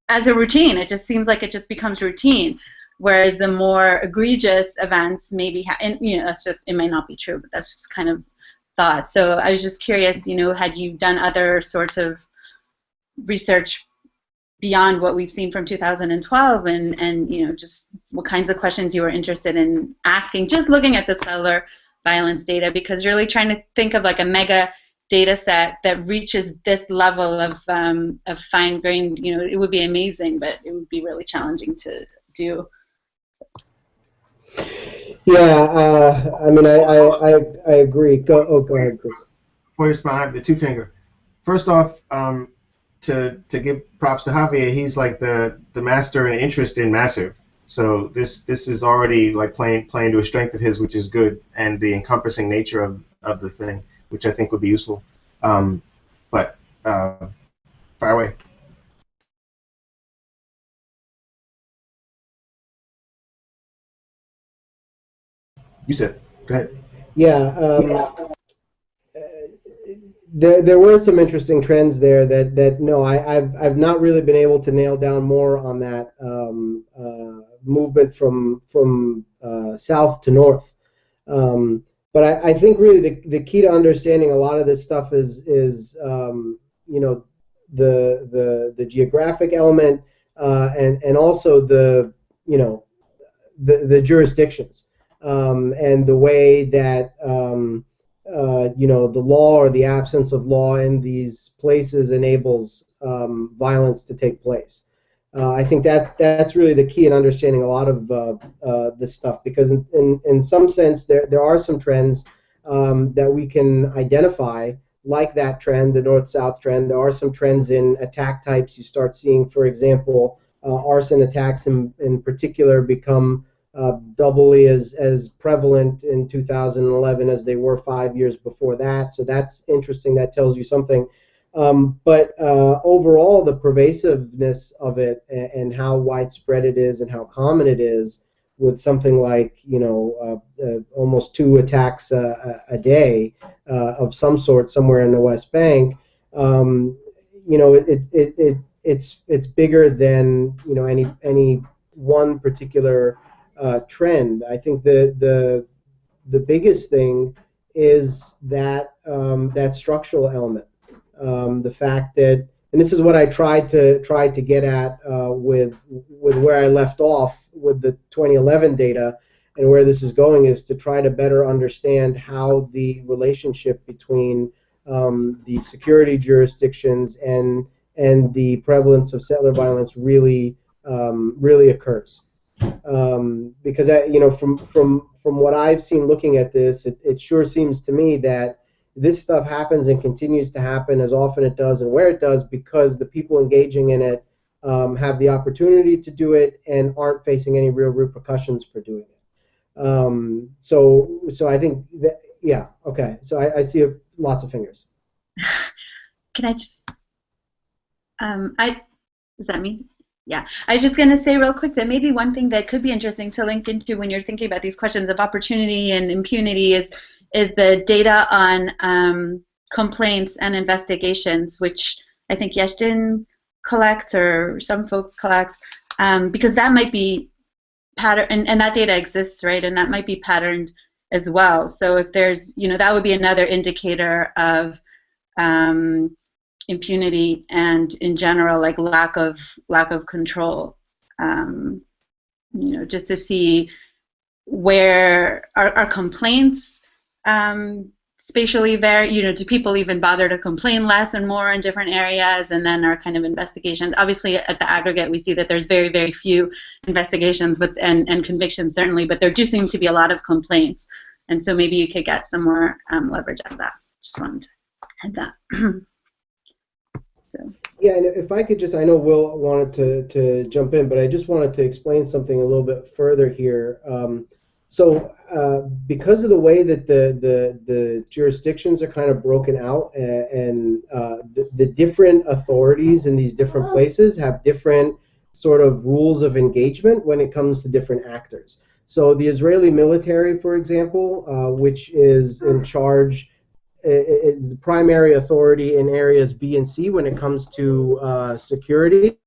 as a routine. It just seems like it just becomes routine. Whereas the more egregious events maybe, that's just, it might not be true, but that's just kind of thought. So I was just curious, had you done other sorts of research beyond what we've seen from 2012, and just what kinds of questions you were interested in asking, just looking at the cellular violence data, because you're really trying to think of like a mega data set that reaches this level of fine-grained, it would be amazing, but it would be really challenging to do. Yeah, I mean, I agree. Go ahead, Chris. Before you respond, I have the two finger. First off, to give props to Javier, he's like the master in interest in massive. So this is already like playing to a strength of his, which is good, and the encompassing nature of the thing, which I think would be useful. But fire away. Yousef, go ahead. Yeah, there were some interesting trends there that no, I've not really been able to nail down more on that movement from south to north. But I think really the key to understanding a lot of this stuff is the geographic element, and also the jurisdictions, and the way that the law or the absence of law in these places enables violence to take place. I think that's really the key in understanding a lot of this stuff, because in some sense there are some trends that we can identify, like that trend, the north-south trend. There are some trends in attack types. You start seeing, for example, arson attacks in particular become doubly as prevalent in 2011 as they were 5 years before that. So that's interesting. That tells you something. But overall, the pervasiveness of it and how widespread it is and how common it is, with something like almost 2 attacks a day of some sort somewhere in the West Bank, it's bigger than any one particular trend. I think the biggest thing is that that structural element. The fact that, and this is what I tried to get at with where I left off with the 2011 data, and where this is going is to try to better understand how the relationship between the security jurisdictions and the prevalence of settler violence really occurs. Because from what I've seen looking at this, it sure seems to me that this stuff happens and continues to happen as often it does and where it does because the people engaging in it have the opportunity to do it and aren't facing any real repercussions for doing it. So I think that, yeah, okay. So I see lots of fingers. Can I just, is that me? Yeah, I was just going to say real quick that maybe one thing that could be interesting to link into when you're thinking about these questions of opportunity and impunity is the data on complaints and investigations, which I think Yeshtin collects or some folks collect, because that might be pattern, and that data exists, right? And that might be patterned as well. So if there's, that would be another indicator of impunity and in general like lack of control, just to see where are complaints spatially vary, do people even bother to complain less and more in different areas, and then our kind of investigations. Obviously at the aggregate we see that there's very, very few investigations and convictions certainly, but there do seem to be a lot of complaints, and so maybe you could get some more leverage out of that. Just wanted to add that. So. Yeah, and if I could just, I know Will wanted to jump in, but I just wanted to explain something a little bit further here. So because of the way that the jurisdictions are kind of broken out, and the different authorities in these different places have different sort of rules of engagement when it comes to different actors. So the Israeli military, for example, which is in charge, is the primary authority in areas B and C when it comes to security,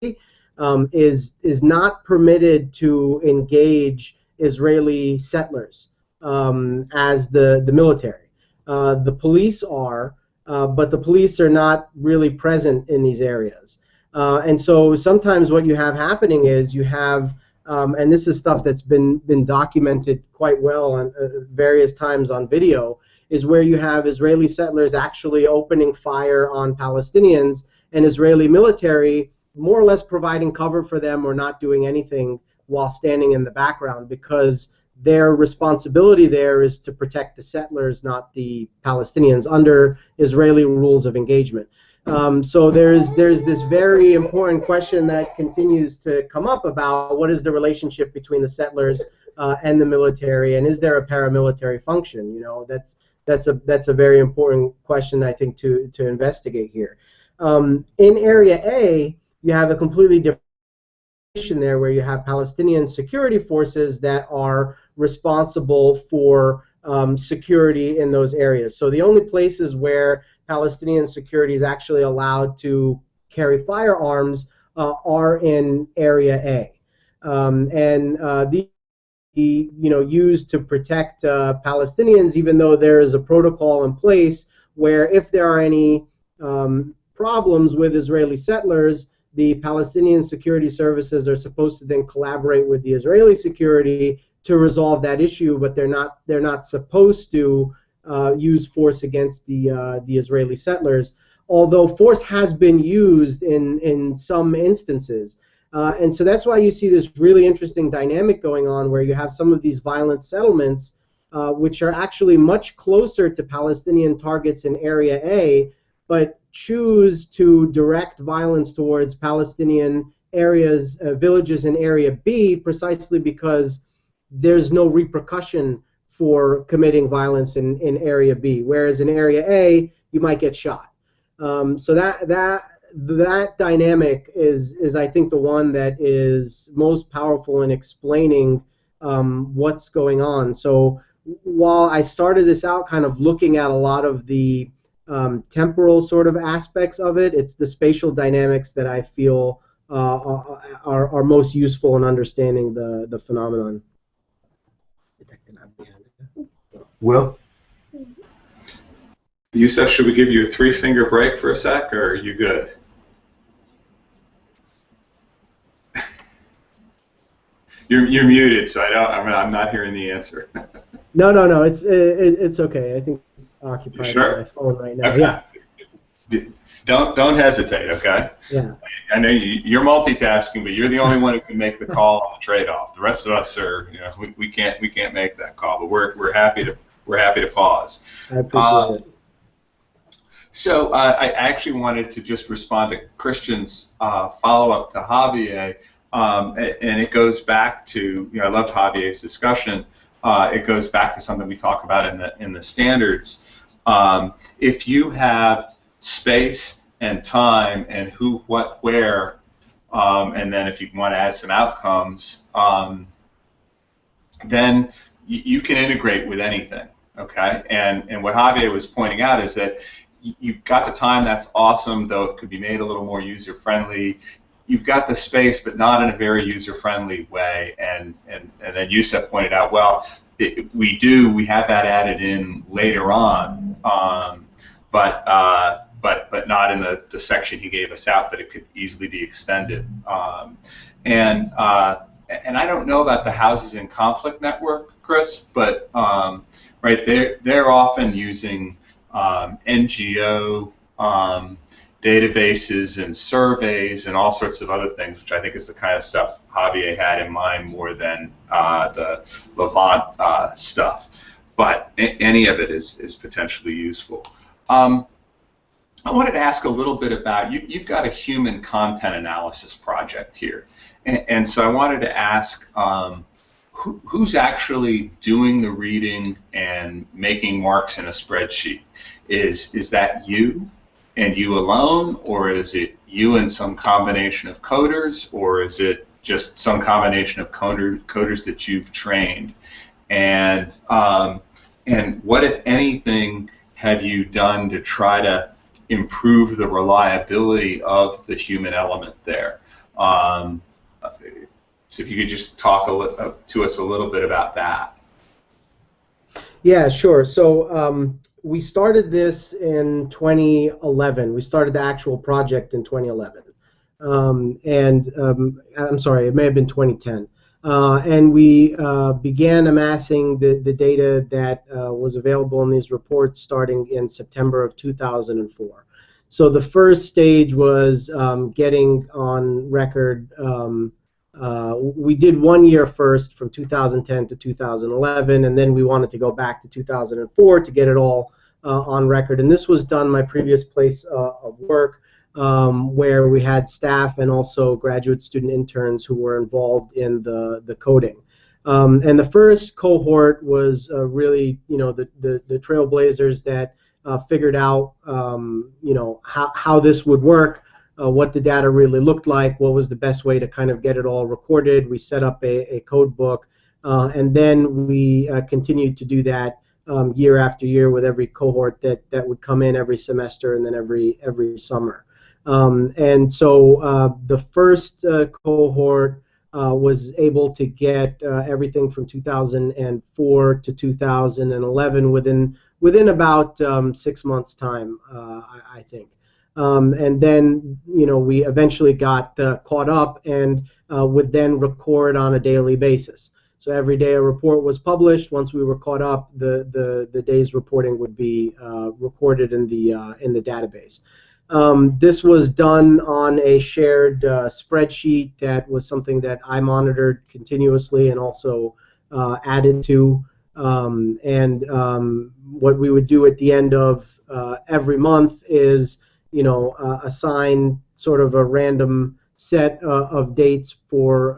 is not permitted to engage Israeli settlers as the military. The police are, but the police are not really present in these areas. And so sometimes what you have happening is you have, and this is stuff that's been documented quite well on various times on video, is where you have Israeli settlers actually opening fire on Palestinians and Israeli military more or less providing cover for them or not doing anything while standing in the background, because their responsibility there is to protect the settlers, not the Palestinians, under Israeli rules of engagement. So there's this very important question that continues to come up about what is the relationship between the settlers and the military, and is there a paramilitary function? That's a very important question, I think, to investigate here. In Area A, you have a completely different situation there, where you have Palestinian security forces that are responsible for security in those areas. So the only places where Palestinian security is actually allowed to carry firearms are in Area A, and these used to protect Palestinians, even though there is a protocol in place where if there are any problems with Israeli settlers, the Palestinian security services are supposed to then collaborate with the Israeli security to resolve that issue, but they're not supposed to use force against the Israeli settlers, although force has been used in some instances. And so that's why you see this really interesting dynamic going on, where you have some of these violent settlements which are actually much closer to Palestinian targets in Area A, but choose to direct violence towards Palestinian areas, villages in Area B, precisely because there's no repercussion for committing violence in Area B, whereas in Area A, you might get shot. So that dynamic is I think the one that is most powerful in explaining what's going on. So while I started this out kind of looking at a lot of the temporal sort of aspects of it, it's the spatial dynamics that I feel are most useful in understanding the phenomenon. Will? Yousef, should we give you a 3-finger break for a sec, or are you good? You're muted, so I'm not hearing the answer. No. It's okay. I think it's occupied sure? on my phone right now. Okay. Yeah. Don't hesitate. Okay. Yeah. I know you're multitasking, but you're the only one who can make the call on the trade-off. The rest of us are, we can't make that call. But we're happy to pause. I appreciate it. So I actually wanted to just respond to Christian's follow-up to Javier, and it goes back to, I loved Javier's discussion. It goes back to something we talk about in the standards. If you have space and time and who, what, where, and then if you want to add some outcomes, then you can integrate with anything, okay? And what Javier was pointing out is that you've got the time, that's awesome, though it could be made a little more user-friendly. You've got the space, but not in a very user-friendly way. And then Yousef pointed out, well, we have that added in later on, but not in the section he gave us out, but it could easily be extended. And I don't know about the houses in conflict network, Chris, but right, they're often using NGO databases and surveys and all sorts of other things, which I think is the kind of stuff Javier had in mind more than the Levant stuff. But any of it is potentially useful. I wanted to ask a little bit about, you've got a human content analysis project here. And so I wanted to ask, who's actually doing the reading and making marks in a spreadsheet? Is that you and you alone, or is it you and some combination of coders, or is it just some combination of coders that you've trained? And what, if anything, have you done to try to improve the reliability of the human element there? So if you could just talk to us a little bit about that. Yeah, sure. So we started this in 2011. We started the actual project in 2011. I'm sorry, it may have been 2010. And we began amassing the data that was available in these reports starting in September of 2004. So the first stage was getting on record. We did 1 year first, from 2010 to 2011, and then we wanted to go back to 2004 to get it all on record. And this was done my previous place of work, where we had staff and also graduate student interns who were involved in the coding. And the first cohort was really, the trailblazers that figured out, how this would work. What the data really looked like, what was the best way to kind of get it all recorded. We set up a code book, and then we continued to do that year after year with every cohort that would come in every semester and then every summer. And so the first cohort was able to get everything from 2004 to 2011 within about 6 months' time, I think. And then, we eventually got caught up and would then record on a daily basis. So every day a report was published. Once we were caught up, the day's reporting would be recorded in the database. This was done on a shared spreadsheet that was something that I monitored continuously and also added to. What we would do at the end of every month is assign sort of a random set of dates for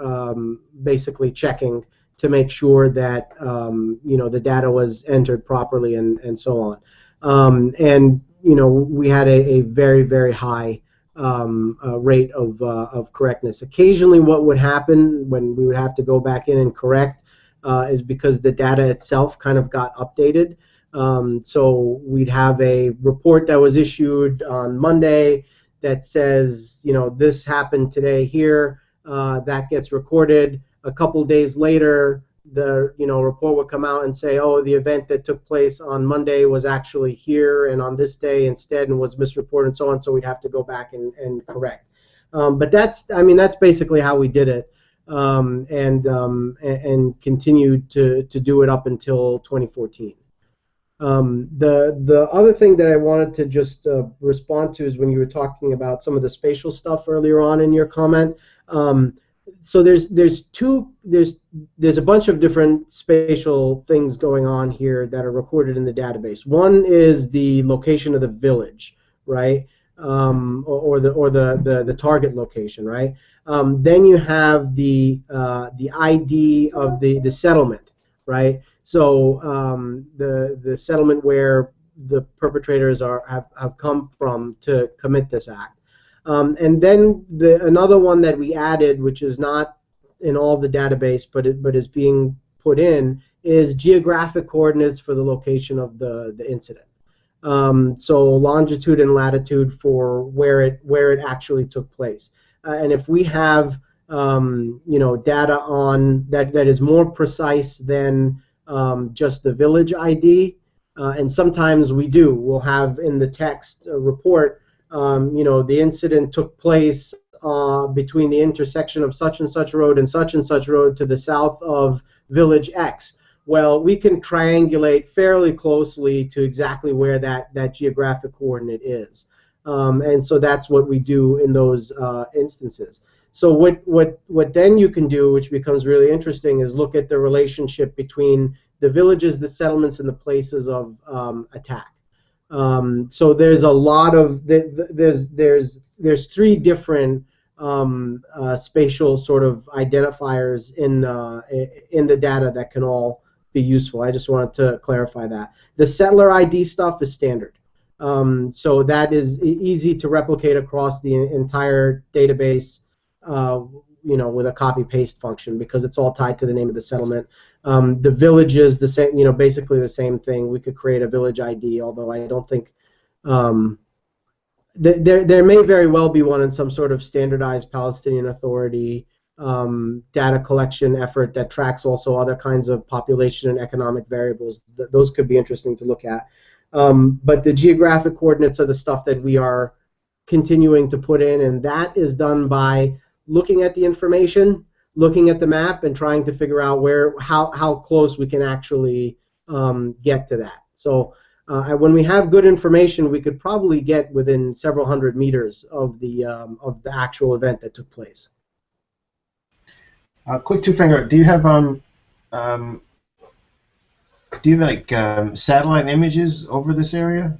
basically checking to make sure that the data was entered properly and so on. And we had a very, very high rate of correctness. Occasionally what would happen when we would have to go back in and correct is because the data itself kind of got updated. So we'd have a report that was issued on Monday that says, this happened today here, that gets recorded. A couple days later, the report would come out and say, oh, the event that took place on Monday was actually here and on this day instead and was misreported and so on, so we'd have to go back and correct. But that's basically how we did it, and continued to do it up until 2014. The other thing that I wanted to just respond to is when you were talking about some of the spatial stuff earlier on in your comment. So there's a bunch of different spatial things going on here that are recorded in the database. One is the location of the village, right, or the target location, right. Then you have the ID of the settlement, right. So the settlement where the perpetrators have come from to commit this act. And then another one that we added, which is not in all of the database, but is being put in, is geographic coordinates for the location of the incident. So longitude and latitude for where it actually took place. And if we have data on that is more precise than just the village ID, and sometimes we'll have in the text a report. The incident took place between the intersection of such and such road to the south of village X. Well, we can triangulate fairly closely to exactly where that geographic coordinate is. And so that's what we do in those instances. So what then you can do, which becomes really interesting, is look at the relationship between the villages, the settlements, and the places of attack. So there's a lot of there's three different spatial sort of identifiers in the data that can all be useful. I just wanted to clarify that. The settler ID stuff is standard, so that is easy to replicate across the entire database, with a copy-paste function because it's all tied to the name of the settlement. The village is the same, basically the same thing. We could create a village ID, although I don't think there may very well be one in some sort of standardized Palestinian Authority data collection effort that tracks also other kinds of population and economic variables. Those could be interesting to look at. But the geographic coordinates are the stuff that we are continuing to put in, and that is done by looking at the information, looking at the map, and trying to figure out how close we can actually get to that. So when we have good information, we could probably get within several hundred meters of the actual event that took place. Quick two-finger. Do you have satellite images over this area?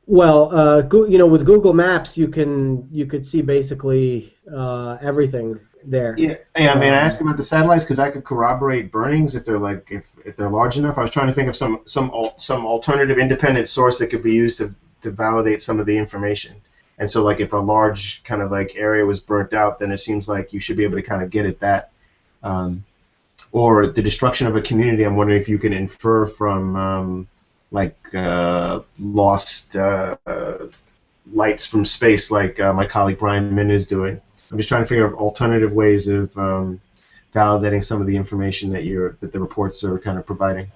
Well, with Google Maps, you could see basically everything there. Yeah, I asked about the satellites because I could corroborate burnings if they're large enough. I was trying to think of some alternative independent source that could be used to validate some of the information. And so, if a large kind of area was burnt out, then it seems like you should be able to kind of get at that. Or the destruction of a community. I'm wondering if you can infer from lost lights from space, like my colleague Brian Min is doing. I'm just trying to figure out alternative ways of validating some of the information that the reports are kind of providing.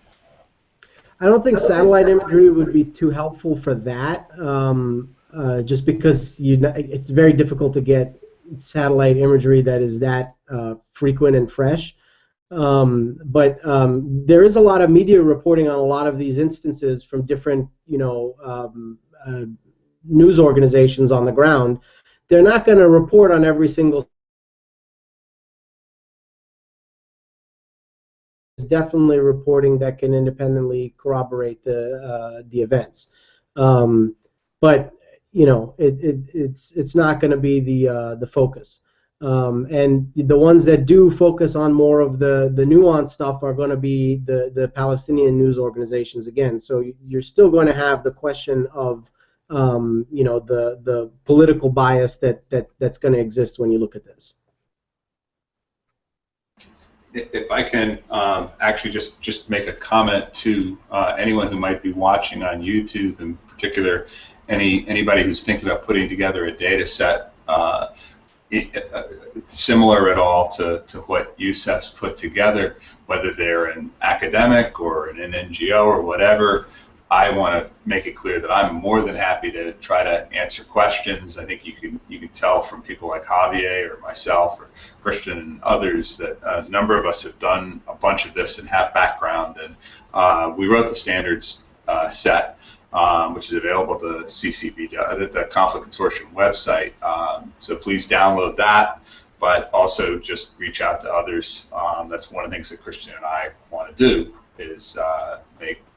I don't think satellite imagery would be too helpful for that, just because it's very difficult to get satellite imagery that is that frequent and fresh. But there is a lot of media reporting on a lot of these instances from different, news organizations on the ground. They're not going to report on every single. There's definitely reporting that can independently corroborate the events, but it's not going to be the focus. And the ones that do focus on more of the nuanced stuff are going to be the Palestinian news organizations again. So you're still going to have the question of the political bias that's going to exist when you look at this. If I can actually just make a comment to anyone who might be watching on YouTube, in particular anybody who's thinking about putting together a data set similar at all to what Yousef's put together, whether they're an academic or an NGO or whatever. I want to make it clear that I'm more than happy to try to answer questions. I think you can tell from people like Javier or myself or Christian and others that a number of us have done a bunch of this and have background. And we wrote the standards set, which is available to CCB, the Conflict Consortium website. So please download that, but also just reach out to others. That's one of the things that Christian and I want to do, is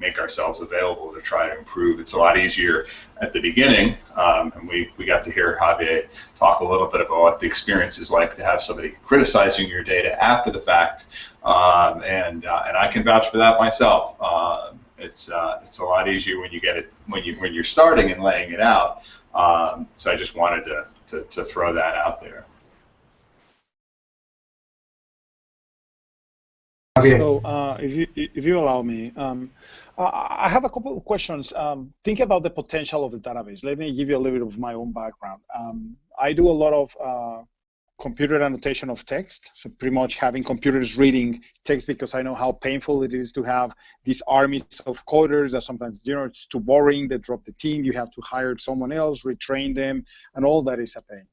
make ourselves available to try to improve. It's a lot easier at the beginning, and we got to hear Javier talk a little bit about what the experience is like to have somebody criticizing your data after the fact, and I can vouch for that myself. It's a lot easier when you get it when you're starting and laying it out. So I just wanted to throw that out there. So, if you allow me, I have a couple of questions. Think about the potential of the database. Let me give you a little bit of my own background. I do a lot of computer annotation of text, so pretty much having computers reading text, because I know how painful it is to have these armies of coders that sometimes, it's too boring, they drop the team, you have to hire someone else, retrain them, and all that is a pain.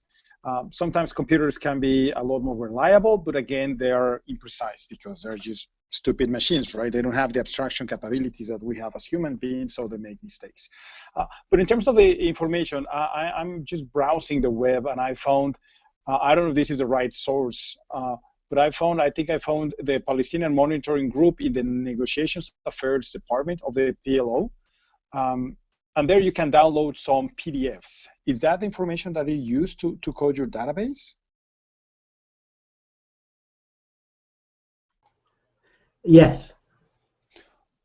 Sometimes computers can be a lot more reliable, but again, they are imprecise because they're just stupid machines, right? They don't have the abstraction capabilities that we have as human beings, so they make mistakes. But in terms of the information, I'm just browsing the web, and I found, I don't know if this is the right source, but I think I found the Palestinian Monitoring Group in the Negotiations Affairs Department of the PLO. And there you can download some PDFs. Is that the information that you use to code your database? Yes.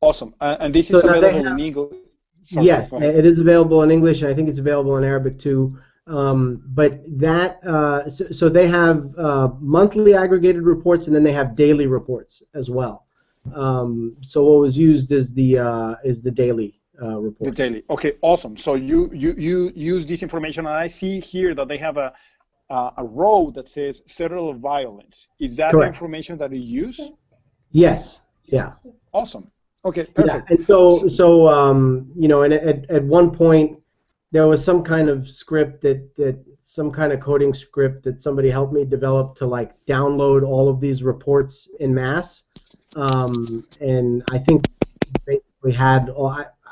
Awesome. And this is available in English? Sorry, yes, it is available in English, and I think it's available in Arabic too. But that, so they have monthly aggregated reports, and then they have daily reports as well. So what was used is the daily. Report. The daily. Okay, awesome. So you use this information, and I see here that they have a row that says serial violence. Is that Correct. The information that you use? Yes. Yeah. Awesome. Okay. Perfect. Yeah. And so and at one point there was some kind of script that some kind of coding script that somebody helped me develop to like download all of these reports in mass, and I think basically had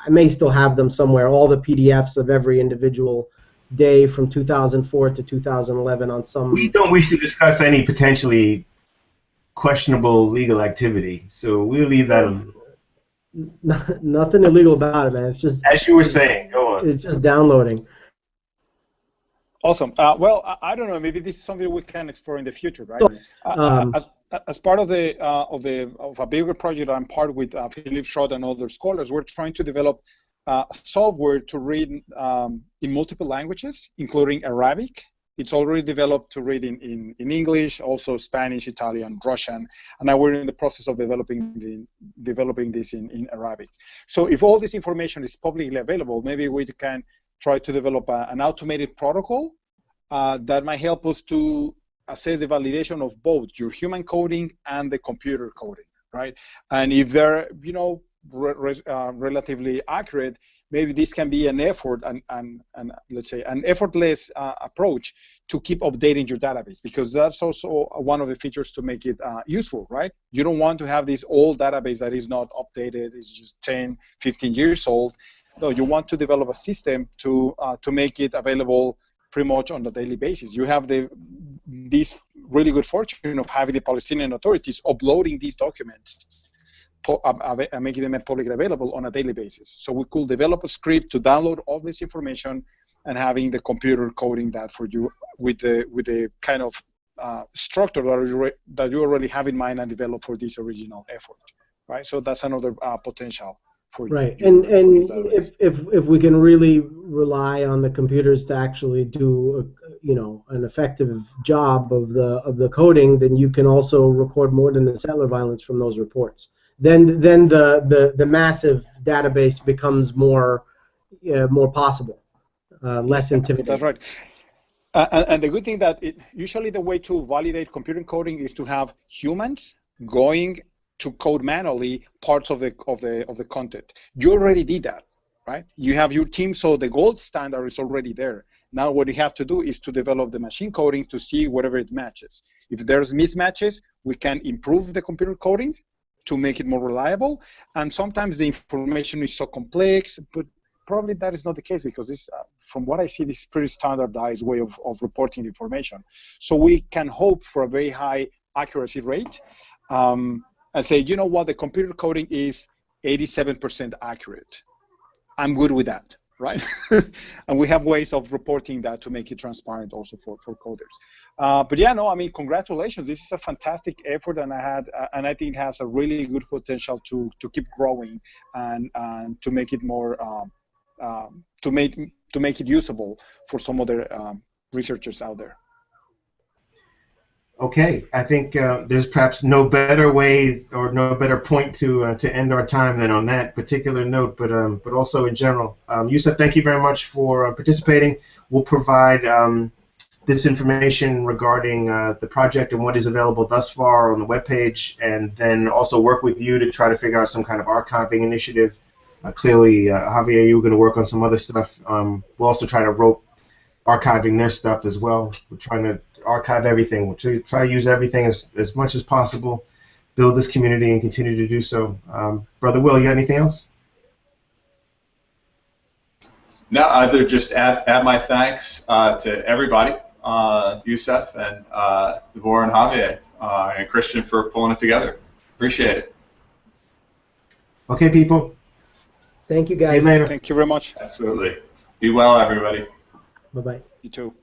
I may still have them somewhere, all the PDFs of every individual day from 2004 to 2011 on some... We don't wish to discuss any potentially questionable legal activity, so we'll leave that alone. Nothing illegal about it, man. It's just... As you were saying, go on. It's just downloading. Awesome. Well, I don't know. Maybe this is something we can explore in the future, right? As part of a bigger project I'm part with Philip Schott and other scholars, we're trying to develop software to read in multiple languages, including Arabic. It's already developed to read in English, also Spanish, Italian, Russian, and now we're in the process of developing this in Arabic. So if all this information is publicly available, maybe we can try to develop an automated protocol that might help us to assess the validation of both your human coding and the computer coding, right? And if they're, relatively accurate, maybe this can be an effort and let's say an effortless approach to keep updating your database, because that's also one of the features to make it useful, right? You don't want to have this old database that is not updated, it's just 10, 15 years old. No, you want to develop a system to make it available pretty much on a daily basis. You have this really good fortune of having the Palestinian authorities uploading these documents and making them publicly available on a daily basis. So we could develop a script to download all this information and having the computer coding that for you with the kind of structure that you already have in mind and develop for this original effort, right? So that's another potential for right. you. And if we can really rely on the computers to actually do an effective job of the coding, then you can also record more than the settler violence from those reports. Then the massive database becomes more possible, less intimidating. That's right. And the good thing that usually the way to validate computer coding is to have humans going to code manually parts of the content. You already did that, right? You have your team, so the gold standard is already there. Now what you have to do is to develop the machine coding to see whatever it matches. If there's mismatches, we can improve the computer coding to make it more reliable. And sometimes the information is so complex, but probably that is not the case because this, from what I see, this is pretty standardized way of reporting the information. So we can hope for a very high accuracy rate and say, you know what, the computer coding is 87% accurate. I'm good with that, right? And we have ways of reporting that to make it transparent also for coders. But yeah, no, I mean, congratulations. This is a fantastic effort, and I think it has a really good potential to keep growing and to make it more to make it usable for some other researchers out there. Okay, I think there's perhaps no better way or no better point to end our time than on that particular note, but also in general. Yousef, thank you very much for participating. We'll provide this information regarding the project and what is available thus far on the webpage, and then also work with you to try to figure out some kind of archiving initiative. Clearly, Javier, you were going to work on some other stuff. We'll also try to rope archiving their stuff as well. We're trying to archive everything. We'll try to use everything as much as possible, build this community, and continue to do so. Brother Will, you got anything else? No, either just add my thanks to everybody, Yousef and Devorah and Javier and Christian for pulling it together. Appreciate it. Okay, people. Thank you, guys. See you later. Thank you very much. Absolutely. Be well, everybody. Bye-bye. You too.